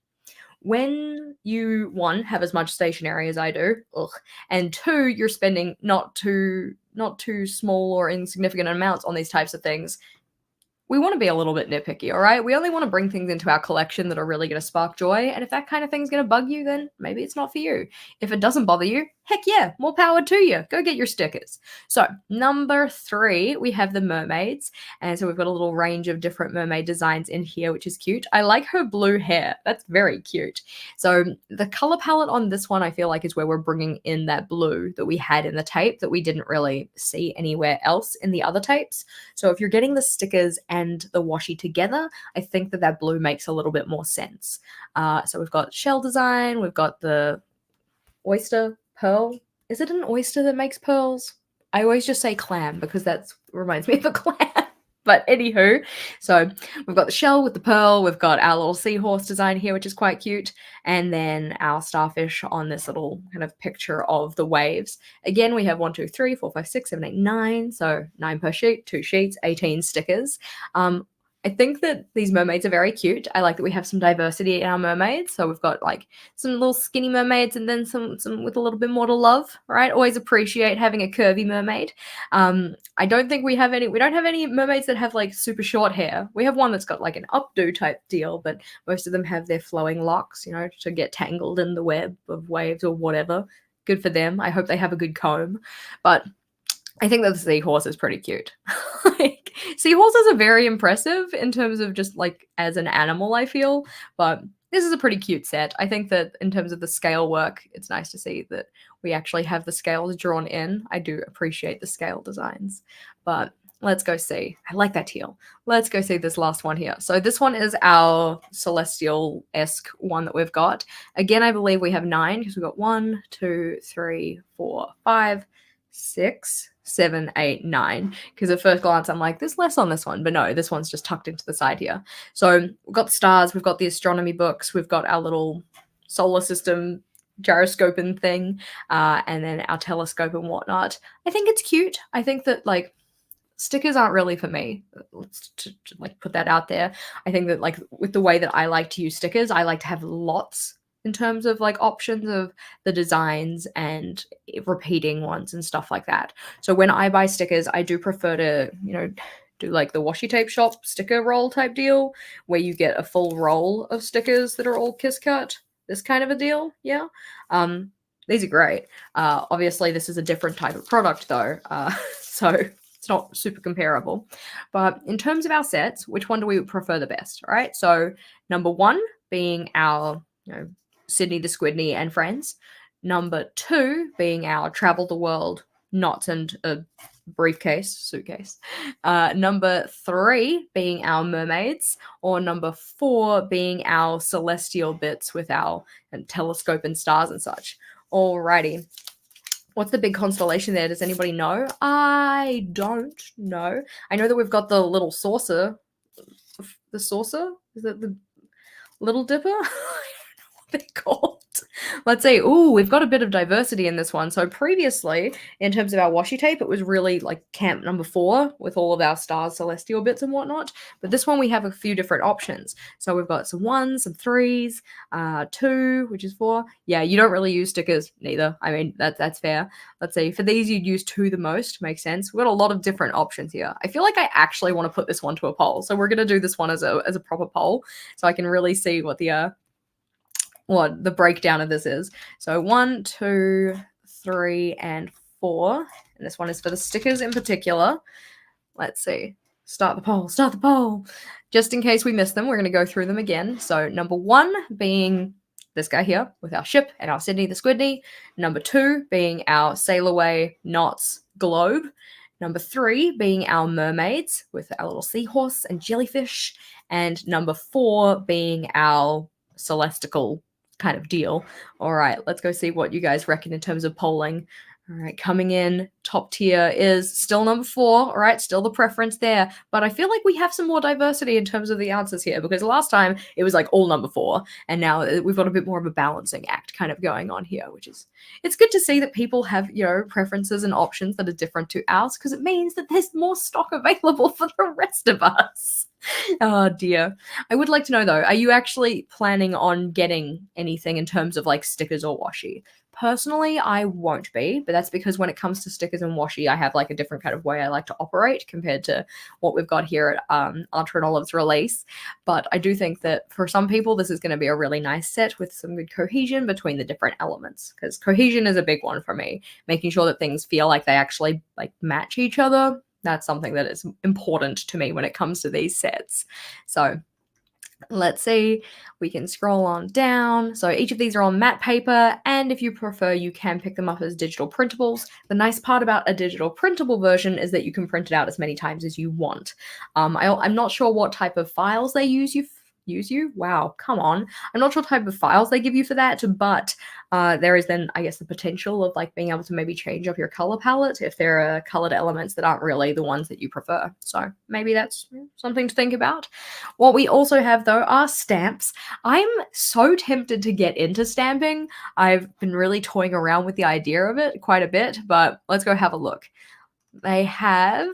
Speaker 1: when you, 1, have as much stationery as I do, and 2, you're spending not too small or insignificant amounts on these types of things, we want to be a little bit nitpicky, all right? We only want to bring things into our collection that are really going to spark joy. And if that kind of thing's going to bug you, then maybe it's not for you. If it doesn't bother you, heck yeah, more power to you. Go get your stickers. So, number 3, we have the mermaids. And so we've got a little range of different mermaid designs in here, which is cute. I like her blue hair. That's very cute. So, the color palette on this one, I feel like, is where we're bringing in that blue that we had in the tape that we didn't really see anywhere else in the other tapes. So, if you're getting the stickers and the washi together, I think that that blue makes a little bit more sense. So we've got shell design, we've got the oyster pearl. Is it an oyster that makes pearls? I always just say clam because that reminds me of a clam. But anywho, so we've got the shell with the pearl, we've got our little seahorse design here, which is quite cute, and then our starfish on this little kind of picture of the waves. Again, we have 1, 2, 3, 4, 5, 6, 7, 8, 9, so 9 per sheet, 2 sheets, 18 stickers. I think that these mermaids are very cute. I like that we have some diversity in our mermaids. So we've got like some little skinny mermaids and then some with a little bit more to love, right? Always appreciate having a curvy mermaid. I don't think we don't have any mermaids that have like super short hair. We have one that's got like an updo type deal, but most of them have their flowing locks, you know, to get tangled in the web of waves or whatever. Good for them. I hope they have a good comb. But I think that the seahorse is pretty cute. Like, seahorses are very impressive in terms of just like as an animal, I feel, but this is a pretty cute set. I think that in terms of the scale work, it's nice to see that we actually have the scales drawn in. I do appreciate the scale designs, but let's go see. I like that teal. Let's go see this last one here. So this one is our celestial-esque one that we've got. Again, I believe we have 9 because we've got 1, 2, 3, 4, 5, 6, 7, 8, 9. Because at first glance, I'm like, there's less on this one. But no, this one's just tucked into the side here. So we've got the stars, we've got the astronomy books, we've got our little solar system gyroscoping thing, and then our telescope and whatnot. I think it's cute. I think that, like, stickers aren't really for me. Let's like put that out there. I think that, like, with the way that I like to use stickers, I like to have lots in terms of like options of the designs and repeating ones and stuff like that. So when I buy stickers, I do prefer to, you know, do like the washi tape shop sticker roll type deal where you get a full roll of stickers that are all kiss cut. This kind of a deal, yeah. These are great. Obviously, this is a different type of product though, so it's not super comparable. But in terms of our sets, which one do we prefer the best? All right. So number 1 being our, you know, Sydney the Squidney and Friends. Number 2 being our Travel the World knots and a suitcase. Number 3 being our mermaids, or number 4 being our celestial bits with our telescope and stars and such. Alrighty. What's the big constellation there? Does anybody know? I don't know. I know that we've got the little saucer. The saucer? Is it the Little Dipper? They're called. Let's see. Ooh, we've got a bit of diversity in this one. So previously, in terms of our washi tape, it was really like camp number 4 with all of our stars, celestial bits and whatnot. But this one, we have a few different options. So we've got some 1s, some 3s, 2, which is 4. Yeah, you don't really use stickers neither. I mean, that's fair. Let's see. For these, you'd use 2 the most. Makes sense. We've got a lot of different options here. I feel like I actually want to put this one to a poll. So we're going to do this one as a proper poll so I can really see what the breakdown of this is. So 1, 2, 3, and 4. And this one is for the stickers in particular. Let's see. Start the poll. Just in case we miss them, we're going to go through them again. So number 1 being this guy here with our ship and our Sydney the Squidney. Number 2 being our Sail Away Knots globe. Number 3 being our mermaids with our little seahorse and jellyfish. And number 4 being our celestial kind of deal. All right, let's go see what you guys reckon in terms of polling. All right, coming in top tier is still number 4. All right, still the preference there. But I feel like we have some more diversity in terms of the answers here because last time it was like all number 4. And now we've got a bit more of a balancing act kind of going on here, which is, it's good to see that people have, you know, preferences and options that are different to ours because it means that there's more stock available for the rest of us. Oh dear. I would like to know though, are you actually planning on getting anything in terms of like stickers or washi? Personally, I won't be, but that's because when it comes to stickers and washi, I have like a different kind of way I like to operate compared to what we've got here at Archer and Olive's release. But I do think that for some people, this is going to be a really nice set with some good cohesion between the different elements, because cohesion is a big one for me, making sure that things feel like they actually like match each other. That's something that is important to me when it comes to these sets. So let's see, we can scroll on down. So each of these are on matte paper, and if you prefer, you can pick them up as digital printables. The nice part about a digital printable version is that you can print it out as many times as you want. I'm not sure what type of files they use you. Wow, come on. I'm not sure what type of files they give you for that, but there is then, I guess, the potential of like being able to maybe change up your color palette if there are colored elements that aren't really the ones that you prefer. So maybe that's something to think about. What we also have though are stamps. I'm so tempted to get into stamping. I've been really toying around with the idea of it quite a bit, but let's go have a look. They have,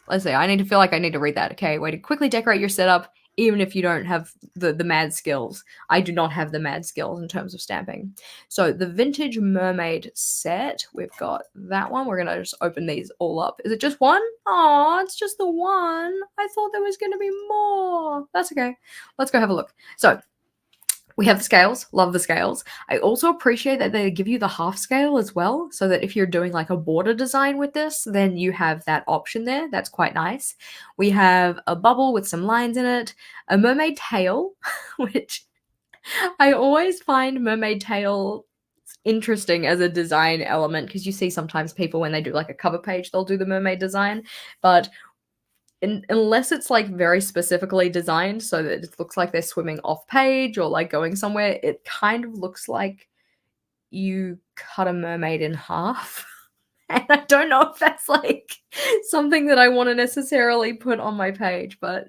Speaker 1: let's see, I feel like I need to read that. Okay, way to quickly decorate your setup, even if you don't have the mad skills. I do not have the mad skills in terms of stamping. So the Vintage Mermaid set, we've got that one. We're gonna just open these all up. Is it just one? Oh, it's just the one. I thought there was gonna be more. That's okay. Let's go have a look. So we have the scales, love the scales. I also appreciate that they give you the half scale as well, so that if you're doing like a border design with this, then you have that option there. That's quite nice. We have a bubble with some lines in it, a mermaid tail, which I always find mermaid tail interesting as a design element, because you see sometimes people when they do like a cover page, they'll do the mermaid design, but unless it's like very specifically designed so that it looks like they're swimming off page or like going somewhere, it kind of looks like you cut a mermaid in half. And I don't know if that's like something that I want to necessarily put on my page, but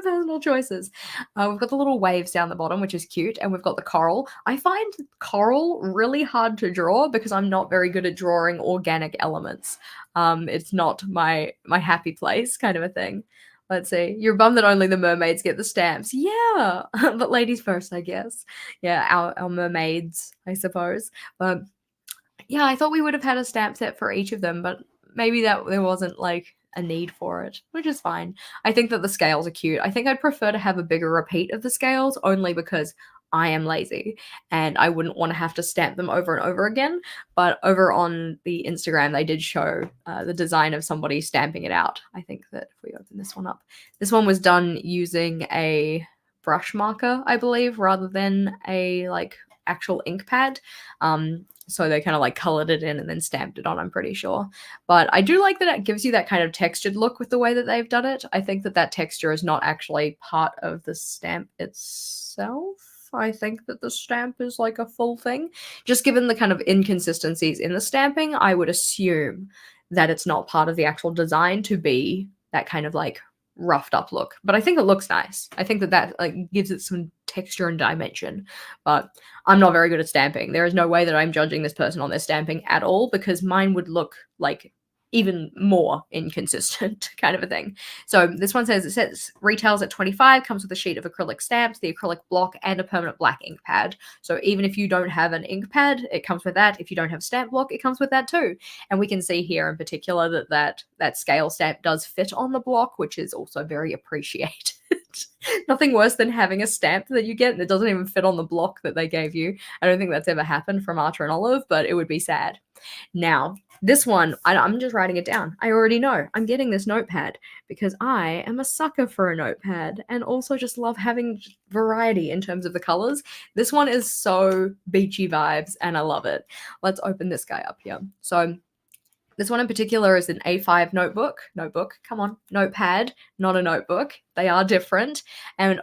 Speaker 1: personal choices. We've got the little waves down the bottom, which is cute, and we've got the coral. I find coral really hard to draw because I'm not very good at drawing organic elements. It's not my happy place kind of a thing. Let's see. You're bummed that only the mermaids get the stamps. Yeah, but ladies first, I guess. Yeah, our mermaids, I suppose. But yeah, I thought we would have had a stamp set for each of them, but maybe that there wasn't like a need for it, which is fine. I think that the scales are cute. I think I'd prefer to have a bigger repeat of the scales only because I am lazy and I wouldn't want to have to stamp them over and over again. But over on the Instagram, they did show the design of somebody stamping it out. I think that if we open this one up, this one was done using a brush marker, I believe, rather than a like actual ink pad. So they kind of like colored it in and then stamped it on, I'm pretty sure. But I do like that it gives you that kind of textured look with the way that they've done it. I think that that texture is not actually part of the stamp itself. I think that the stamp is like a full thing. Just given the kind of inconsistencies in the stamping, I would assume that it's not part of the actual design to be that kind of like roughed up look. But I think it looks nice. I think that that like gives it some texture and dimension. But I'm not very good at stamping. There is no way that I'm judging this person on their stamping at all, because mine would look like even more inconsistent kind of a thing. So this one says, it says retails at $25, comes with a sheet of acrylic stamps, the acrylic block, and a permanent black ink pad. So even if you don't have an ink pad, it comes with that. If you don't have stamp block, it comes with that too. And we can see here in particular that scale stamp does fit on the block, which is also very appreciated. Nothing worse than having a stamp that you get and it doesn't even fit on the block that they gave you. I don't think that's ever happened from Archer and Olive, but it would be sad. Now, this one, I'm just writing it down. I already know. I'm getting this notepad because I am a sucker for a notepad and also just love having variety in terms of the colors. This one is so beachy vibes and I love it. Let's open this guy up here. So this one in particular is an A5 notebook, come on, notepad, not a notebook. They are different. And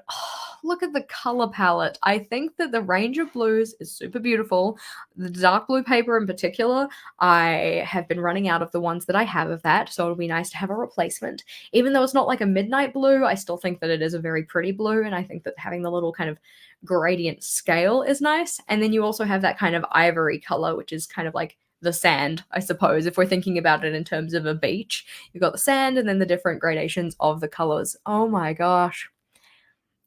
Speaker 1: look at the color palette. I think that the range of blues is super beautiful. The dark blue paper in particular, I have been running out of the ones that I have of that, so it'll be nice to have a replacement. Even though it's not like a midnight blue, I still think that it is a very pretty blue, and I think that having the little kind of gradient scale is nice. And then you also have that kind of ivory color, which is kind of like the sand, I suppose, if we're thinking about it in terms of a beach. You've got the sand and then the different gradations of the colors. Oh my gosh.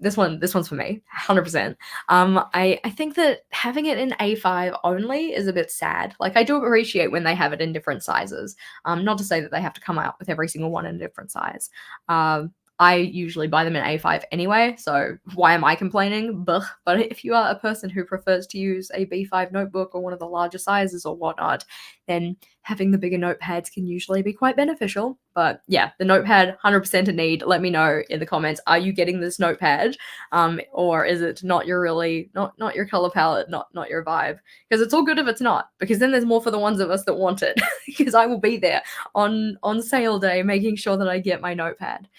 Speaker 1: this one's for me, 100%. I think that having it in A5 only is a bit sad. Like, I do appreciate when they have it in different sizes. Not to say that they have to come out with every single one in a different size. I usually buy them in A5 anyway, so why am I complaining? But if you are a person who prefers to use a B5 notebook or one of the larger sizes or whatnot, then having the bigger notepads can usually be quite beneficial. But yeah, the notepad, 100% a need. Let me know in the comments, are you getting this notepad? Or is it not your not your color palette, not your vibe? Because it's all good if it's not, because then there's more for the ones of us that want it. Because I will be there on sale day making sure that I get my notepad.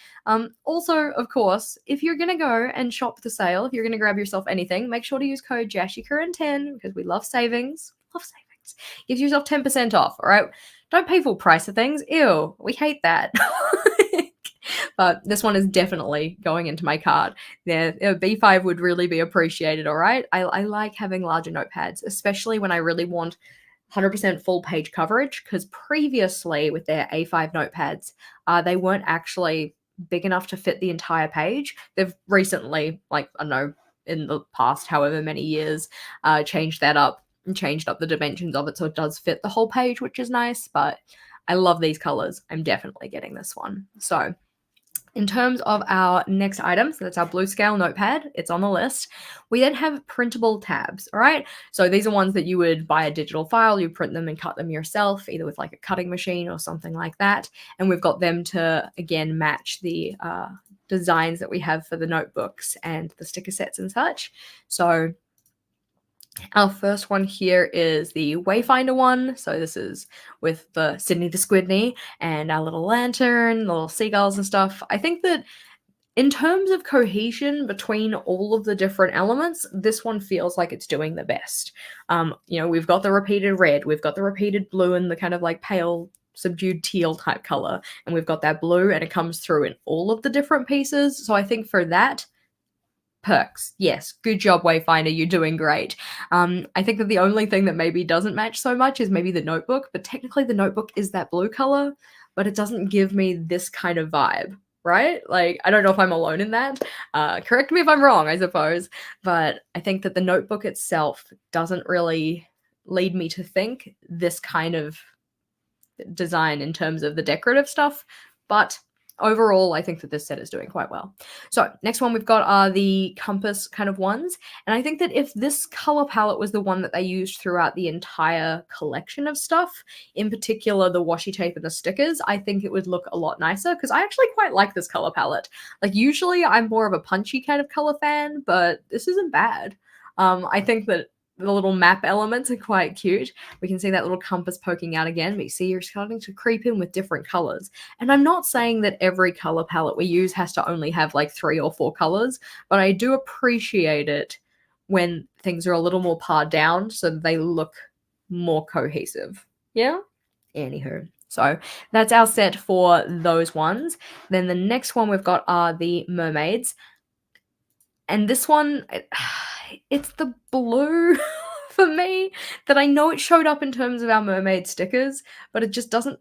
Speaker 1: Also, of course, if you're gonna go and shop the sale, if you're gonna grab yourself anything, make sure to use code JashiiCorrin10 because we love savings. Love savings. Gives yourself 10% off, all right? Don't pay full price of things. Ew, we hate that. But this one is definitely going into my cart. Yeah, B5 would really be appreciated, all right? I like having larger notepads, especially when I really want 100% full page coverage, because previously with their A5 notepads, they weren't actually big enough to fit the entire page. They've recently, like, I don't know, in the past however many years, changed that up and changed up the dimensions of it so it does fit the whole page, which is nice. But I love these colors. I'm definitely getting this one. So in terms of our next item, so that's our blue scale notepad, it's on the list. We then have printable tabs, all right? So these are ones that you would buy a digital file, you print them and cut them yourself, either with like a cutting machine or something like that. And we've got them to, again, match the designs that we have for the notebooks and the sticker sets and such. So our first one here is the Wayfinder one. So this is with the Sydney the Squidney and our little lantern, little seagulls and stuff. I think that in terms of cohesion between all of the different elements, this one feels like it's doing the best. We've got the repeated red, we've got the repeated blue and the kind of like pale subdued teal type color, and we've got that blue and it comes through in all of the different pieces. So I think for that, perks. Yes, good job, Wayfinder. You're doing great. I think that the only thing that maybe doesn't match so much is maybe the notebook, but technically the notebook is that blue color, but it doesn't give me this kind of vibe, right? Like, I don't know if I'm alone in that. Correct me if I'm wrong, I suppose, but I think that the notebook itself doesn't really lead me to think this kind of design in terms of the decorative stuff, but overall, I think that this set is doing quite well. So next one we've got are the compass kind of ones. And I think that if this color palette was the one that they used throughout the entire collection of stuff, in particular the washi tape and the stickers, I think it would look a lot nicer because I actually quite like this color palette. Like, usually I'm more of a punchy kind of color fan, but this isn't bad. I think that the little map elements are quite cute. We can see that little compass poking out again, but you see you're starting to creep in with different colors. And I'm not saying that every color palette we use has to only have like 3 or 4 colors, but I do appreciate it when things are a little more pared down so that they look more cohesive. Yeah? Anywho. So that's our set for those ones. Then the next one we've got are the mermaids. And this one, it's the blue for me that I know it showed up in terms of our mermaid stickers, but it just doesn't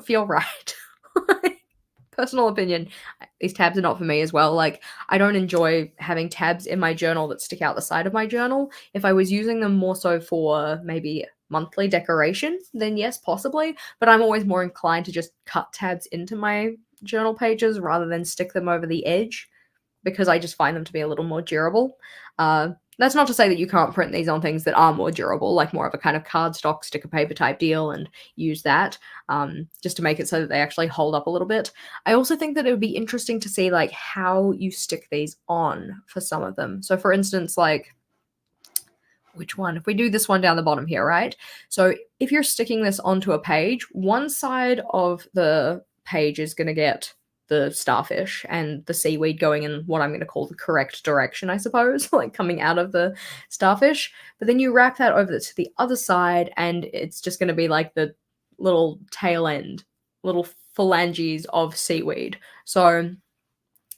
Speaker 1: feel right. Personal opinion, these tabs are not for me as well. Like, I don't enjoy having tabs in my journal that stick out the side of my journal. If I was using them more so for maybe monthly decoration, then yes, possibly, but I'm always more inclined to just cut tabs into my journal pages rather than stick them over the edge, because I just find them to be a little more durable. That's not to say that you can't print these on things that are more durable, like more of a kind of cardstock sticker paper type deal, and use that just to make it so that they actually hold up a little bit. I also think that it would be interesting to see like how you stick these on for some of them. So for instance, like, which one? If we do this one down the bottom here, right? So if you're sticking this onto a page, one side of the page is going to get the starfish and the seaweed going in what I'm going to call the correct direction, I suppose, like coming out of the starfish. But then you wrap that over to the other side and it's just going to be like the little tail end, little phalanges of seaweed. So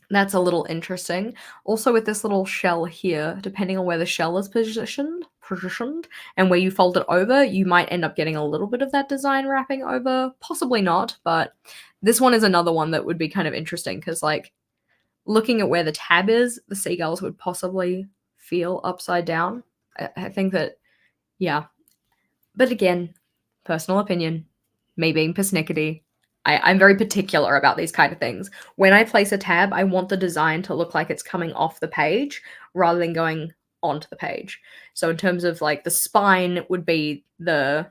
Speaker 1: that's a little interesting. Also with this little shell here, depending on where the shell is positioned and where you fold it over, you might end up getting a little bit of that design wrapping over, possibly not, but this one is another one that would be kind of interesting because, like, looking at where the tab is, the seagulls would possibly feel upside down. I think that, yeah. But again, personal opinion, me being persnickety, I'm very particular about these kind of things. When I place a tab, I want the design to look like it's coming off the page rather than going onto the page. So in terms of like the spine would be the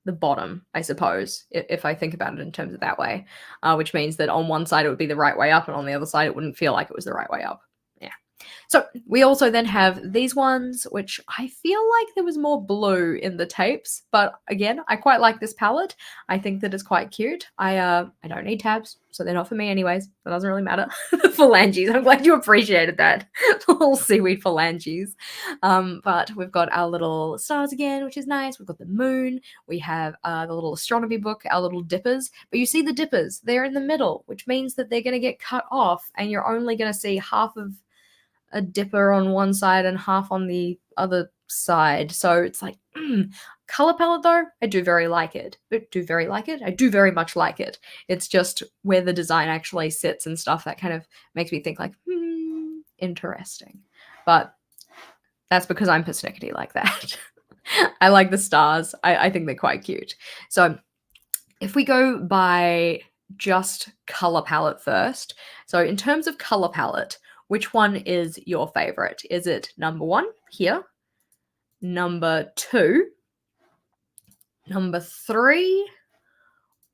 Speaker 1: bottom, I suppose, if I think about it in terms of that way, which means that on one side it would be the right way up, and on the other side it wouldn't feel like it was the right way up. Yeah. So we also then have these ones, which I feel like there was more blue in the tapes, but again, I quite like this palette. I think that it's quite cute. I don't need tabs, so they're not for me anyways. That doesn't really matter. Phalanges. I'm glad you appreciated that. Little seaweed phalanges. But we've got our little stars again, which is nice. We've got the moon. We have the little astronomy book, our little dippers. But you see the dippers, they're in the middle, which means that they're going to get cut off, and you're only going to see half of a dipper on one side and half on the other side. So it's like, color palette though, I do very like it. I do very much like it. It's just where the design actually sits and stuff that kind of makes me think like, interesting. But that's because I'm persnickety like that. I like the stars. I think they're quite cute. So if we go by just color palette first, so in terms of color palette, which one is your favorite? Is it number 1 here, number 2, number 3,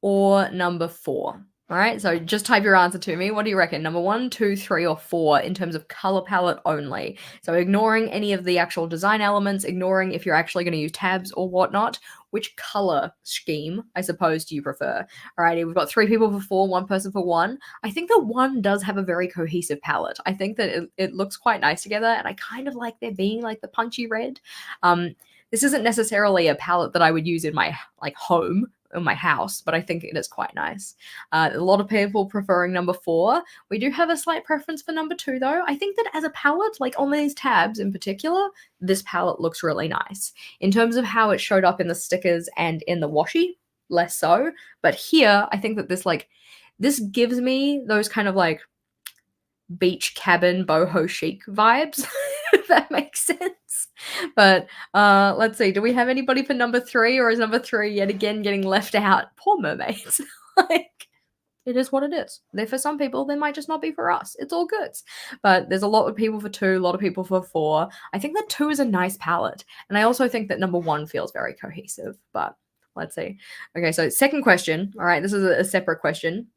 Speaker 1: or number 4? All right, so just type your answer to me. What do you reckon? Number 1, 2, 3, or 4 in terms of color palette only. So ignoring any of the actual design elements, ignoring if you're actually going to use tabs or whatnot, which color scheme, I suppose, do you prefer? Alrighty, we've got 3 people for 4, 1 person for 1. I think that 1 does have a very cohesive palette. I think that it looks quite nice together, and I kind of like there being like the punchy red. This isn't necessarily a palette that I would use in my like home in my house, but I think it is quite nice. A lot of people preferring number 4. We do have a slight preference for number 2 though. I think that as a palette, like on these tabs in particular, this palette looks really nice. In terms of how it showed up in the stickers and in the washi, less so. But here, I think that this gives me those kind of like beach cabin boho chic vibes, if that makes sense. But let's see, do we have anybody for number 3, or is number 3 yet again getting left out? Poor mermaids. Like, it is what it is. They're for some people, they might just not be for us. It's all good. But there's a lot of people for 2, a lot of people for 4. I think that 2 is a nice palette. And I also think that number 1 feels very cohesive, but let's see. Okay, so second question. All right, this is a separate question.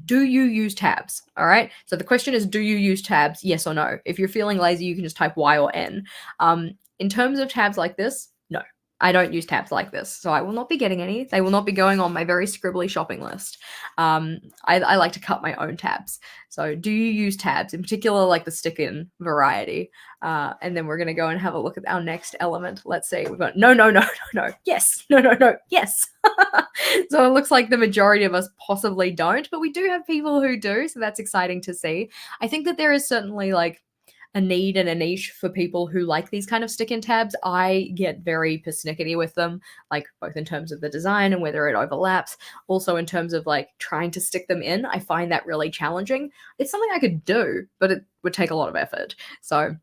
Speaker 1: Do you use tabs? All right. So the question is, do you use tabs? Yes or no. If you're feeling lazy, you can just type Y or N. In terms of tabs like this, no, I don't use tabs like this. So I will not be getting any. They will not be going on my very scribbly shopping list. I like to cut my own tabs. So do you use tabs, in particular like the stick-in variety? And then we're going to go and have a look at our next element. Let's see. We've got no, yes, no, yes. So it looks like the majority of us possibly don't, but we do have people who do. So that's exciting to see. I think that there is certainly like a need and a niche for people who like these kind of stick-in tabs. I get very persnickety with them, like both in terms of the design and whether it overlaps. Also in terms of like trying to stick them in, I find that really challenging. It's something I could do, but it would take a lot of effort. So,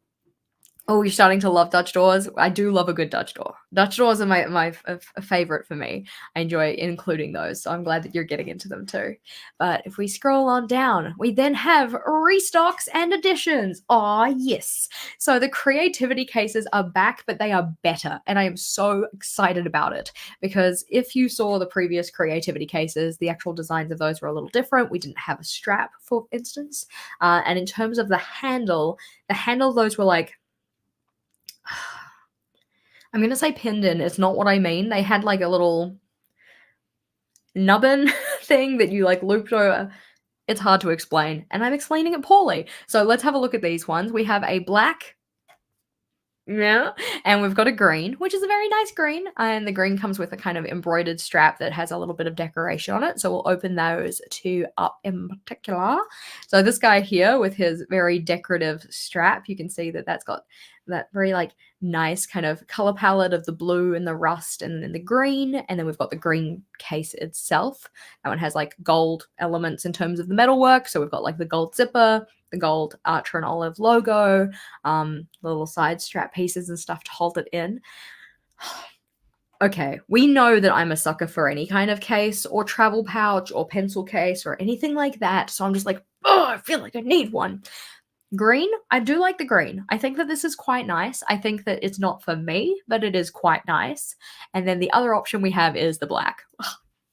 Speaker 1: oh, you're starting to love Dutch doors. I do love a good Dutch door. Dutch doors are my favorite for me. I enjoy including those, so I'm glad that you're getting into them too. But if we scroll on down, we then have restocks and additions. Oh, yes. So the creativity cases are back, but they are better, and I am so excited about it because if you saw the previous creativity cases, the actual designs of those were a little different. We didn't have a strap, for instance. And in terms of the handle, those were like, I'm going to say pinned in. It's not what I mean. They had like a little nubbin thing that you like looped over. It's hard to explain, and I'm explaining it poorly. So let's have a look at these ones. We have a black, yeah, and we've got a green, which is a very nice green. And the green comes with a kind of embroidered strap that has a little bit of decoration on it. So we'll open those two up in particular. So this guy here with his very decorative strap, you can see that that's got that very like nice kind of color palette of the blue and the rust and then the green. And then we've got the green case itself. That one has like gold elements in terms of the metalwork. So we've got like the gold zipper, the gold Archer and Olive logo, the little side strap pieces and stuff to hold it in. Okay, we know that I'm a sucker for any kind of case or travel pouch or pencil case or anything like that. So I'm just like, oh, I feel like I need one. Green, I do like the green. I think that this is quite nice. I think that it's not for me, but it is quite nice. And then the other option we have is the black.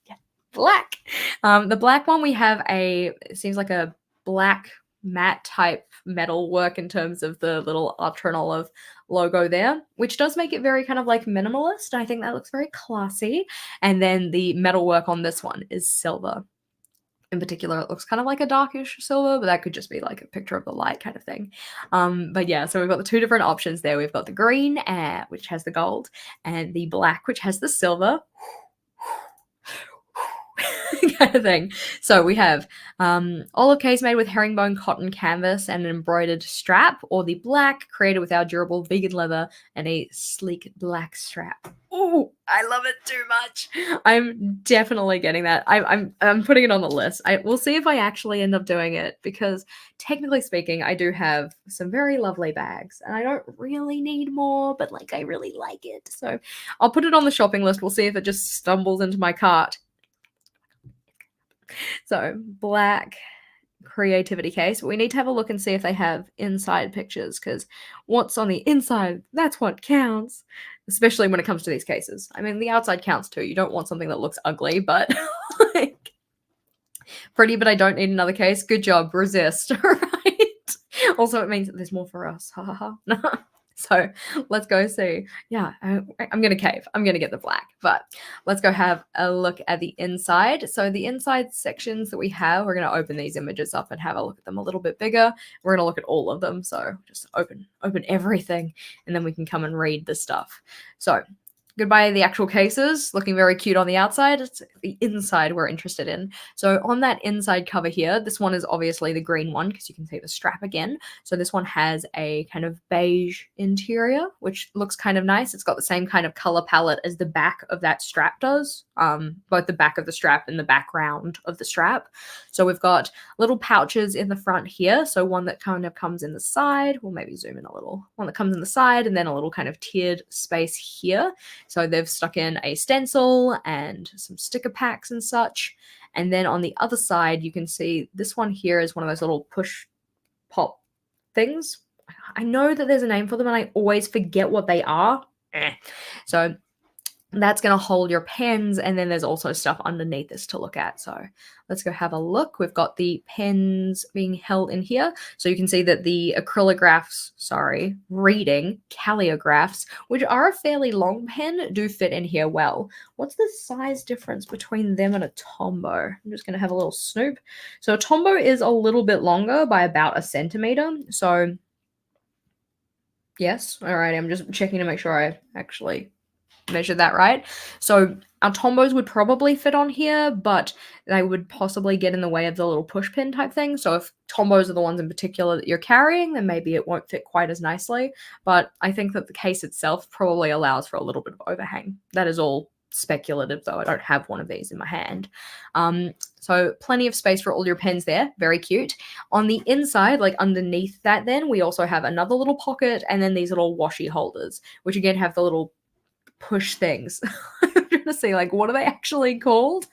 Speaker 1: Yeah, black. The black one we have it seems like a black matte type metal work in terms of the little Archer and Olive logo there, which does make it very kind of like minimalist. I think that looks very classy. And then the metal work on this one is silver. In particular, it looks kind of like a darkish silver, but that could just be like a picture of the light kind of thing. But yeah, so we've got the two different options there. We've got the green, which has the gold, and the black, which has the silver. Kind of thing. So we have olive case made with herringbone cotton canvas and an embroidered strap, or the black created with our durable vegan leather and a sleek black strap. Oh, I love it too much. I'm definitely getting that. I'm putting it on the list. We'll see if I actually end up doing it, because technically speaking, I do have some very lovely bags and I don't really need more, but like I really like it. So I'll put it on the shopping list. We'll see if it just stumbles into my cart. So black creativity case. We need to have a look and see if they have inside pictures, because what's on the inside, that's what counts, especially when it comes to these cases. I mean, the outside counts too. You don't want something that looks ugly, but like pretty, but I don't need another case. Good job. Resist. Right. Also, it means that there's more for us. Ha ha ha. So let's go see. Yeah, I'm going to cave. I'm going to get the black, but let's go have a look at the inside. So the inside sections that we have, we're going to open these images up and have a look at them a little bit bigger. We're going to look at all of them. So just open everything, and then we can come and read the stuff. So goodbye the actual cases, looking very cute on the outside. It's the inside we're interested in. So on that inside cover here, this one is obviously the green one, because you can see the strap again. So this one has a kind of beige interior, which looks kind of nice. It's got the same kind of color palette as the back of that strap does, both the back of the strap and the background of the strap. So we've got little pouches in the front here. So one that kind of comes in the side. We'll maybe zoom in a little. One that comes in the side, and then a little kind of tiered space here. So they've stuck in a stencil and some sticker packs and such. And then on the other side, you can see this one here is one of those little push pop things. I know that there's a name for them and I always forget what they are. So that's going to hold your pens, and then there's also stuff underneath this to look at. So let's go have a look. We've got the pens being held in here. So you can see that the reading calligraphs, which are a fairly long pen, do fit in here well. What's the size difference between them and a Tombow? I'm just going to have a little snoop. So a Tombow is a little bit longer by about 1 centimeter. So yes, all right, I'm just checking to make sure I actually measured that right. So our Tombows would probably fit on here, but they would possibly get in the way of the little push pin type thing. So if Tombows are the ones in particular that you're carrying, then maybe it won't fit quite as nicely. But I think that the case itself probably allows for a little bit of overhang. That is all speculative, though. I don't have one of these in my hand. So plenty of space for all your pens there. Very cute. On the inside, like underneath that, then we also have another little pocket, and then these little washi holders, which again have the little push things. I'm trying to see, like, what are they actually called?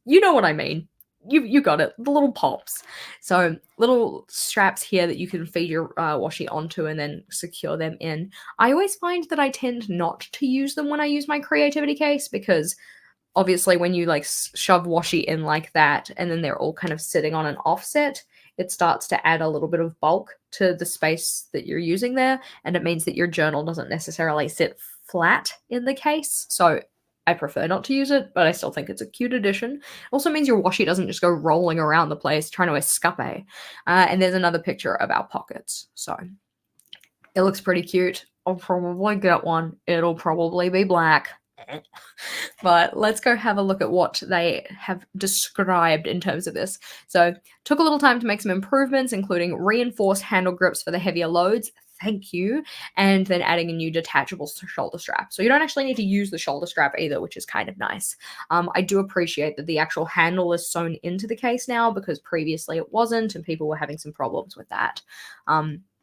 Speaker 1: You know what I mean. You got it. The little pops. So little straps here that you can feed your washi onto and then secure them in. I always find that I tend not to use them when I use my creativity case, because obviously when you like shove washi in like that and then they're all kind of sitting on an offset, it starts to add a little bit of bulk to the space that you're using there, and it means that your journal doesn't necessarily sit flat in the case. So I prefer not to use it, but I still think it's a cute addition. Also means your washi doesn't just go rolling around the place trying to escape. And there's another picture of our pockets. So it looks pretty cute. I'll probably get one. It'll probably be black. But let's go have a look at what they have described in terms of this. So took a little time to make some improvements, including reinforced handle grips for the heavier loads, Thank you. And then adding a new detachable shoulder strap. So you don't actually need to use the shoulder strap either, which is kind of nice. I do appreciate that the actual handle is sewn into the case now because previously it wasn't and people were having some problems with that.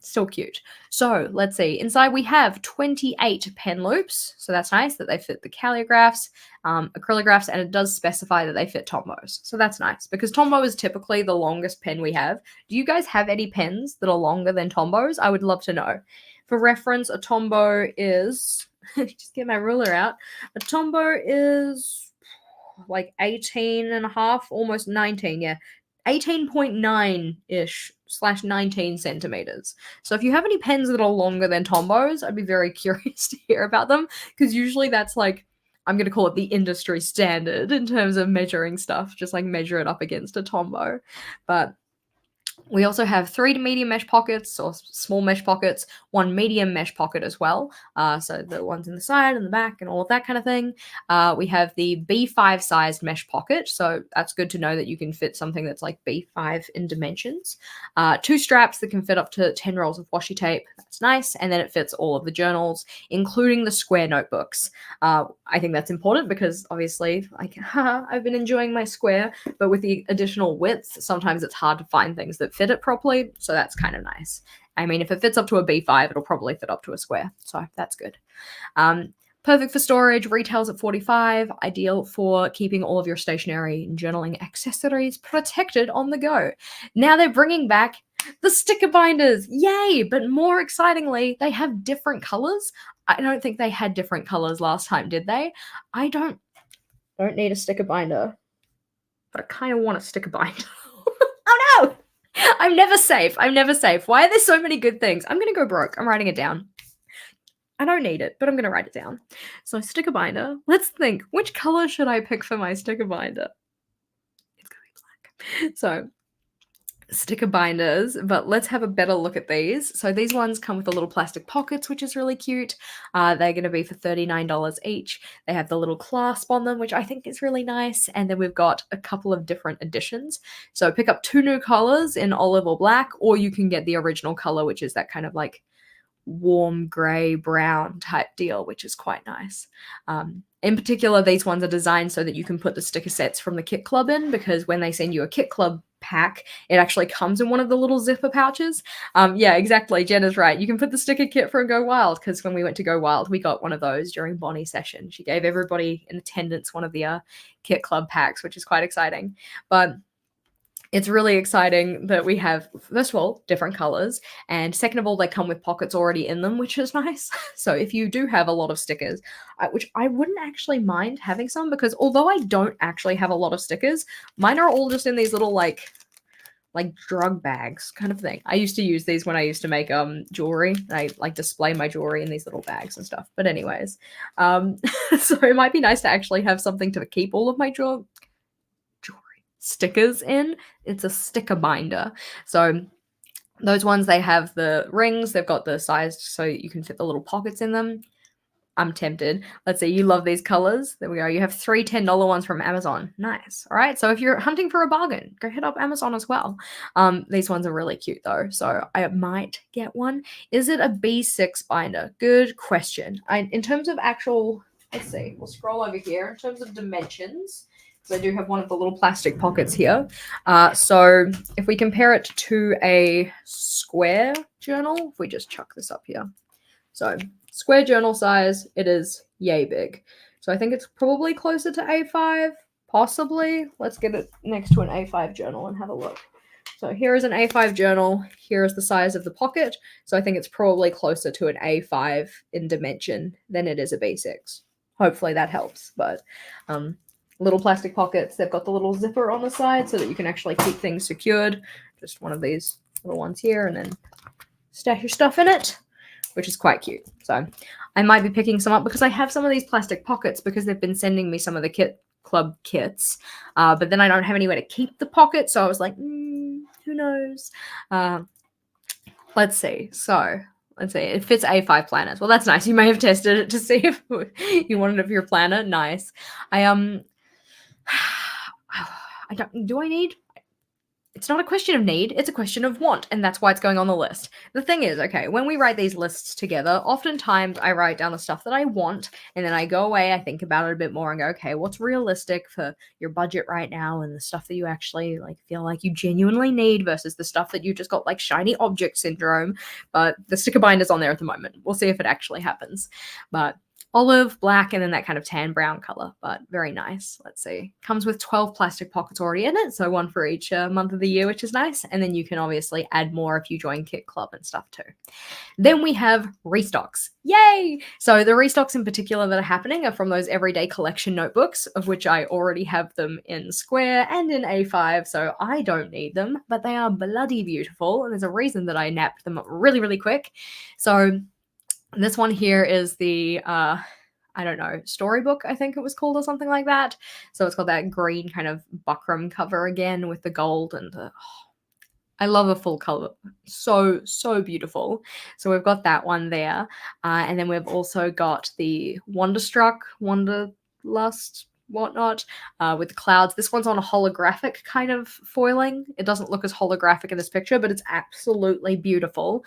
Speaker 1: Still cute. So let's see. Inside we have 28 pen loops. So that's nice that they fit the calligraphs, acrylographs, and it does specify that they fit Tombos. So that's nice because Tombow is typically the longest pen we have. Do you guys have any pens that are longer than Tombos? I would love to know. For reference, a Tombow is, just get my ruler out, a Tombow is like 18 and a half, almost 19, yeah. 18.9-ish / 19 centimeters. So if you have any pens that are longer than Tombos, I'd be very curious to hear about them because usually that's like, I'm going to call it the industry standard in terms of measuring stuff, just like measure it up against a Tombow. But we also have 3 medium mesh pockets or small mesh pockets, 1 medium mesh pocket as well. So the ones in the side and the back and all of that kind of thing. We have the B5 sized mesh pocket. So that's good to know that you can fit something that's like B5 in dimensions. 2 straps that can fit up to 10 rolls of washi tape. That's nice. And then it fits all of the journals, including the square notebooks. I think that's important because obviously, like, I've been enjoying my square, but with the additional width, sometimes it's hard to find things that fit it properly, so that's kind of nice. I mean, if it fits up to a B5, it'll probably fit up to a square, so that's good. Perfect for storage, retails at $45, ideal for keeping all of your stationery and journaling accessories protected on the go. Now they're bringing back the sticker binders, yay! But more excitingly, they have different colors. I don't think they had different colors last time, did they? I don't need a sticker binder, but I kind of want a sticker binder. Oh no! I'm never safe. Why are there so many good things? I'm going to go broke. I'm writing it down. I don't need it, but I'm going to write it down. So sticker binder. Let's think. Which color should I pick for my sticker binder? It's going to be black. So sticker binders, but let's have a better look at these. So these ones come with the little plastic pockets, which is really cute. They're going to be for $39 each. They have the little clasp on them, which I think is really nice. And then we've got a couple of different editions. So pick up 2 new colors in olive or black, or you can get the original color, which is that kind of like warm gray brown type deal, which is quite nice. In particular, these ones are designed so that you can put the sticker sets from the kit club in, because when they send you a kit club pack, it actually comes in one of the little zipper pouches. Yeah, exactly. Jenna's right. You can put the sticker kit for Go Wild, because when we went to Go Wild, we got one of those during Bonnie's session. She gave everybody in attendance one of the kit club packs, which is quite exciting. But it's really exciting that we have, first of all, different colors, and second of all, they come with pockets already in them, which is nice. So if you do have a lot of stickers, which I wouldn't actually mind having some, because although I don't actually have a lot of stickers, mine are all just in these little like drug bags kind of thing. I used to use these when I used to make jewelry. I like display my jewelry in these little bags and stuff. But anyways, so it might be nice to actually have something to keep all of my jewelry stickers in. It's a sticker binder. So those ones, they have the rings, they've got the size so you can fit the little pockets in them. I'm tempted. Let's see, you love these colors. There we go. You have 3 $10 ones from Amazon. Nice. All right. So if you're hunting for a bargain, go hit up Amazon as well. These ones are really cute though, so I might get one. Is it a B6 binder? Good question. In terms of actual, let's see, we'll scroll over here. In terms of dimensions, I do have one of the little plastic pockets here. So if we compare it to a square journal, if we just chuck this up here. So square journal size, it is yay big. So I think it's probably closer to A5, possibly. Let's get it next to an A5 journal and have a look. So here is an A5 journal. Here is the size of the pocket. So I think it's probably closer to an A5 in dimension than it is a B6. Hopefully that helps. But little plastic pockets. They've got the little zipper on the side so that you can actually keep things secured. Just one of these little ones here, and then stash your stuff in it, which is quite cute. So I might be picking some up because I have some of these plastic pockets because they've been sending me some of the kit club kits, but then I don't have anywhere to keep the pockets. So I was like, who knows? Let's see. So let's see. It fits A5 planners. Well, that's nice. You may have tested it to see if you wanted it for your planner. Nice. I don't. Do I need? It's not a question of need, it's a question of want, and that's why it's going on the list. The thing is, okay, when we write these lists together, oftentimes I write down the stuff that I want, and then I go away, I think about it a bit more and go, okay, what's realistic for your budget right now, and the stuff that you actually like feel like you genuinely need versus the stuff that you just got like shiny object syndrome. But the sticker binder's on there at the moment. We'll see if it actually happens. But olive, black, and then that kind of tan brown color, but very nice. Let's see. Comes with 12 plastic pockets already in it, so one for each month of the year, which is nice. And then you can obviously add more if you join Kit Club and stuff too. Then we have restocks. Yay! So the restocks in particular that are happening are from those everyday collection notebooks, of which I already have them in square and in A5, so I don't need them, but they are bloody beautiful, and there's a reason that I napped them up really, really quick. So this one here is the, I don't know, storybook, I think it was called or something like that. So it's got that green kind of buckram cover again with the gold and the, I love a full color. So, so beautiful. So we've got that one there. And then we've also got the Wonderstruck, Wanderlust, whatnot, with the clouds. This one's on a holographic kind of foiling. It doesn't look as holographic in this picture, but it's absolutely beautiful.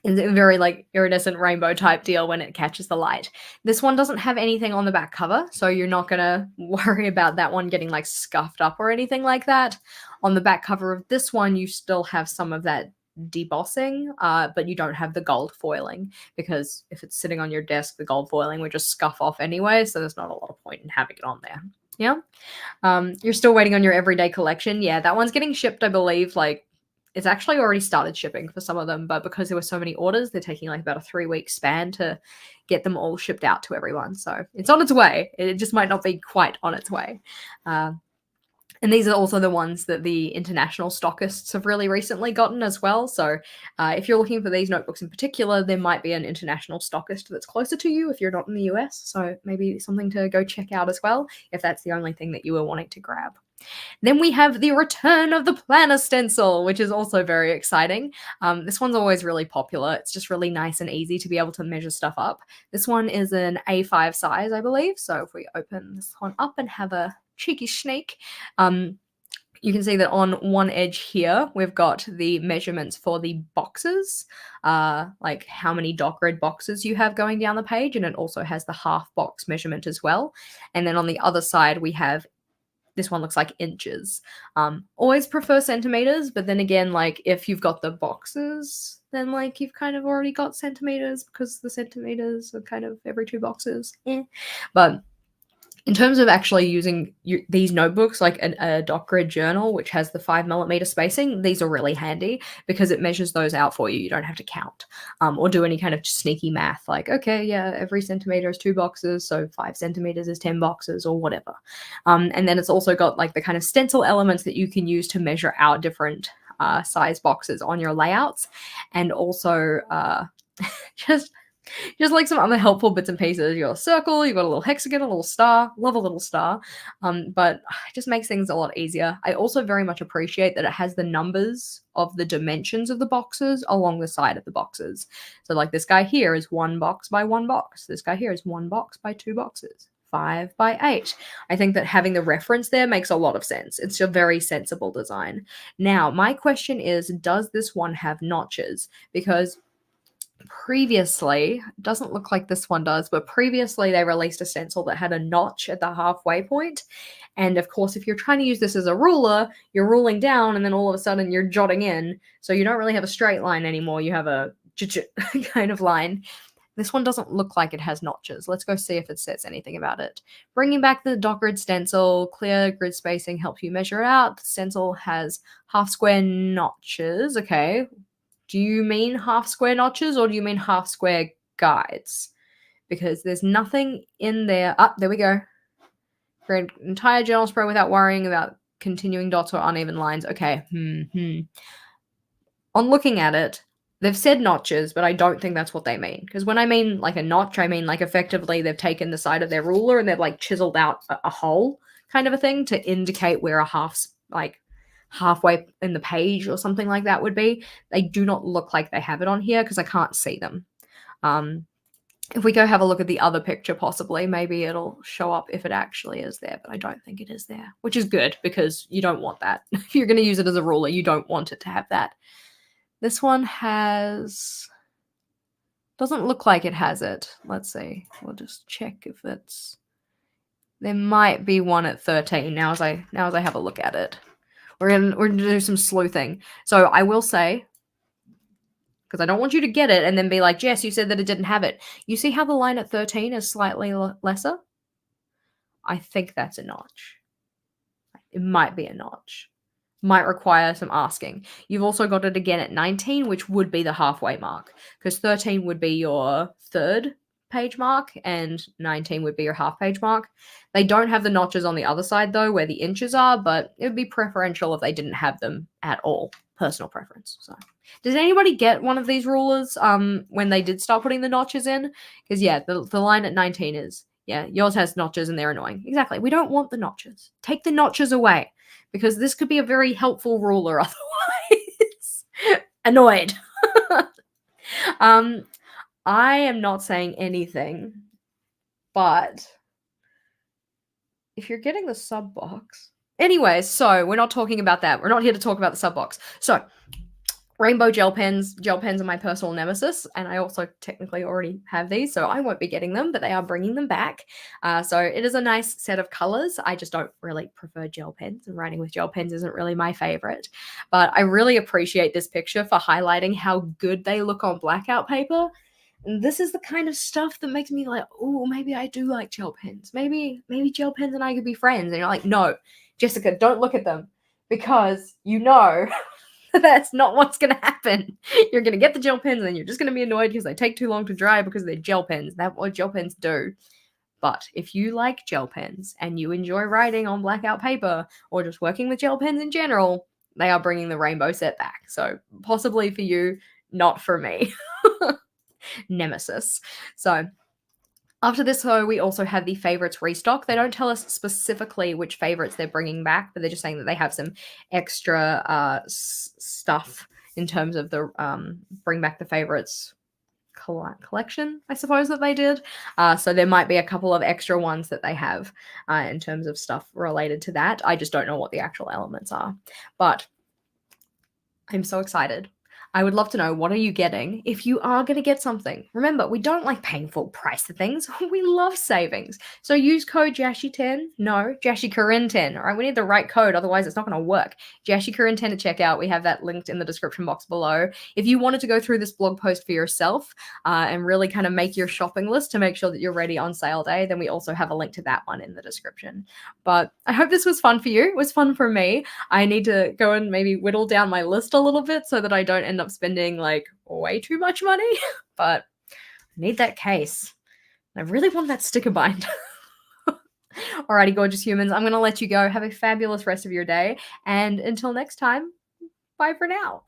Speaker 1: It's a very like iridescent rainbow type deal when it catches the light. This one doesn't have anything on the back cover, so you're not gonna worry about that one getting like scuffed up or anything like that. On the back cover of this one, you still have some of that debossing, but you don't have the gold foiling because if it's sitting on your desk, the gold foiling would just scuff off anyway, so there's not a lot of point in having it on there. Yeah. You're still waiting on your everyday collection. Yeah, that one's getting shipped, I believe, like it's actually already started shipping for some of them, but because there were so many orders, they're taking like about a 3-week span to get them all shipped out to everyone. So it's on its way. It just might not be quite on its way. And these are also the ones that the international stockists have really recently gotten as well. So if you're looking for these notebooks in particular, there might be an international stockist that's closer to you if you're not in the US. So maybe something to go check out as well, if that's the only thing that you were wanting to grab. Then we have the return of the planner stencil, which is also very exciting. This one's always really popular. It's just really nice and easy to be able to measure stuff up. This one is an A5 size, I believe. So if we open this one up and have a cheeky sneak, you can see that on one edge here, we've got the measurements for the boxes, like how many dot grid boxes you have going down the page, and it also has the half box measurement as well. And then on the other side, we have this one looks like inches. Always prefer centimeters, but then again, like if you've got the boxes, then like you've kind of already got centimeters because the centimeters are kind of every 2 boxes. But in terms of actually using these notebooks, like a dot grid journal, which has the 5mm spacing, these are really handy because it measures those out for you. You don't have to count or do any kind of sneaky math like, okay, yeah, every centimeter is 2 boxes, so 5 centimeters is 10 boxes or whatever. And then it's also got like the kind of stencil elements that you can use to measure out different size boxes on your layouts, and also just like some other helpful bits and pieces. You got a circle, you got a little hexagon, a little star. Love a little star. But it just makes things a lot easier. I also very much appreciate that it has the numbers of the dimensions of the boxes along the side of the boxes. So like this guy here is 1 box by 1 box. This guy here is 1 box by 2 boxes. 5 by 8. I think that having the reference there makes a lot of sense. It's a very sensible design. Now, my question is, does this one have notches? Because previously, doesn't look like this one does, but previously they released a stencil that had a notch at the halfway point. And of course, if you're trying to use this as a ruler, you're ruling down and then all of a sudden you're jotting in. So you don't really have a straight line anymore. You have a kind of line. This one doesn't look like it has notches. Let's go see if it says anything about it. Bringing back the dot grid stencil, clear grid spacing helps you measure it out. The stencil has half square notches. Okay. Do you mean half square notches or do you mean half square guides? Because there's nothing in there. There we go. For an entire journal spread without worrying about continuing dots or uneven lines. Okay. On looking at it, they've said notches, but I don't think that's what they mean. Because when I mean like a notch, I mean like effectively they've taken the side of their ruler and they've like chiseled out a hole kind of a thing to indicate where a halfway in the page or something like that would be. They do not look like they have it on here because I can't see them. If we go have a look at the other picture, possibly, maybe it'll show up if it actually is there, but I don't think it is there, which is good because you don't want that. If you're going to use it as a ruler, you don't want it to have that. This one doesn't look like it has it. Let's see. We'll just check if it's... There might be one at 13 now as I have a look at it. We're gonna do some sleuthing. So I will say, because I don't want you to get it and then be like, Jess, you said that it didn't have it. You see how the line at 13 is slightly lesser? I think that's a notch. It might be a notch. Might require some asking. You've also got it again at 19, which would be the halfway mark, because 13 would be your third page mark and 19 would be your half page mark. They don't have the notches on the other side though, where the inches are, but it would be preferential if they didn't have them at all. Personal preference. So, did anybody get one of these rulers when they did start putting the notches in? Because yeah, the line at 19 is, yeah, yours has notches and they're annoying. Exactly. We don't want the notches. Take the notches away, because this could be a very helpful ruler otherwise. Annoyed. I am not saying anything, but if you're getting the sub box... Anyways, so we're not talking about that. We're not here to talk about the sub box. So, rainbow gel pens. Gel pens are my personal nemesis, and I also technically already have these, so I won't be getting them, but they are bringing them back. So it is a nice set of colors. I just don't really prefer gel pens, and writing with gel pens isn't really my favorite. But I really appreciate this picture for highlighting how good they look on blackout paper. And this is the kind of stuff that makes me like, oh, maybe I do like gel pens. Maybe gel pens and I could be friends. And you're like, no, Jessica, don't look at them, because you know that's not what's going to happen. You're going to get the gel pens and then you're just going to be annoyed because they take too long to dry because they're gel pens. That's what gel pens do. But if you like gel pens and you enjoy writing on blackout paper or just working with gel pens in general, they are bringing the rainbow set back. So possibly for you, not for me. Nemesis. So after this, though, we also have the favorites restock. They don't tell us specifically which favorites they're bringing back, but they're just saying that they have some extra stuff in terms of the bring back the favorites collection, I suppose, that they did. So there might be a couple of extra ones that they have in terms of stuff related to that. I just don't know what the actual elements are. But I'm so excited. I would love to know, what are you getting if you are going to get something? Remember, we don't like paying full price for things. We love savings. So use code JashiiCorrin. No, JashiiCorrin10. All right, we need the right code. Otherwise, it's not going to work. JashiiCorrin10 to checkout. We have that linked in the description box below. If you wanted to go through this blog post for yourself and really kind of make your shopping list to make sure that you're ready on sale day, then we also have a link to that one in the description. But I hope this was fun for you. It was fun for me. I need to go and maybe whittle down my list a little bit so that I don't end up spending like way too much money, but I need that case. I really want that sticker binder. Alrighty, gorgeous humans, I'm going to let you go. Have a fabulous rest of your day, and until next time, bye for now.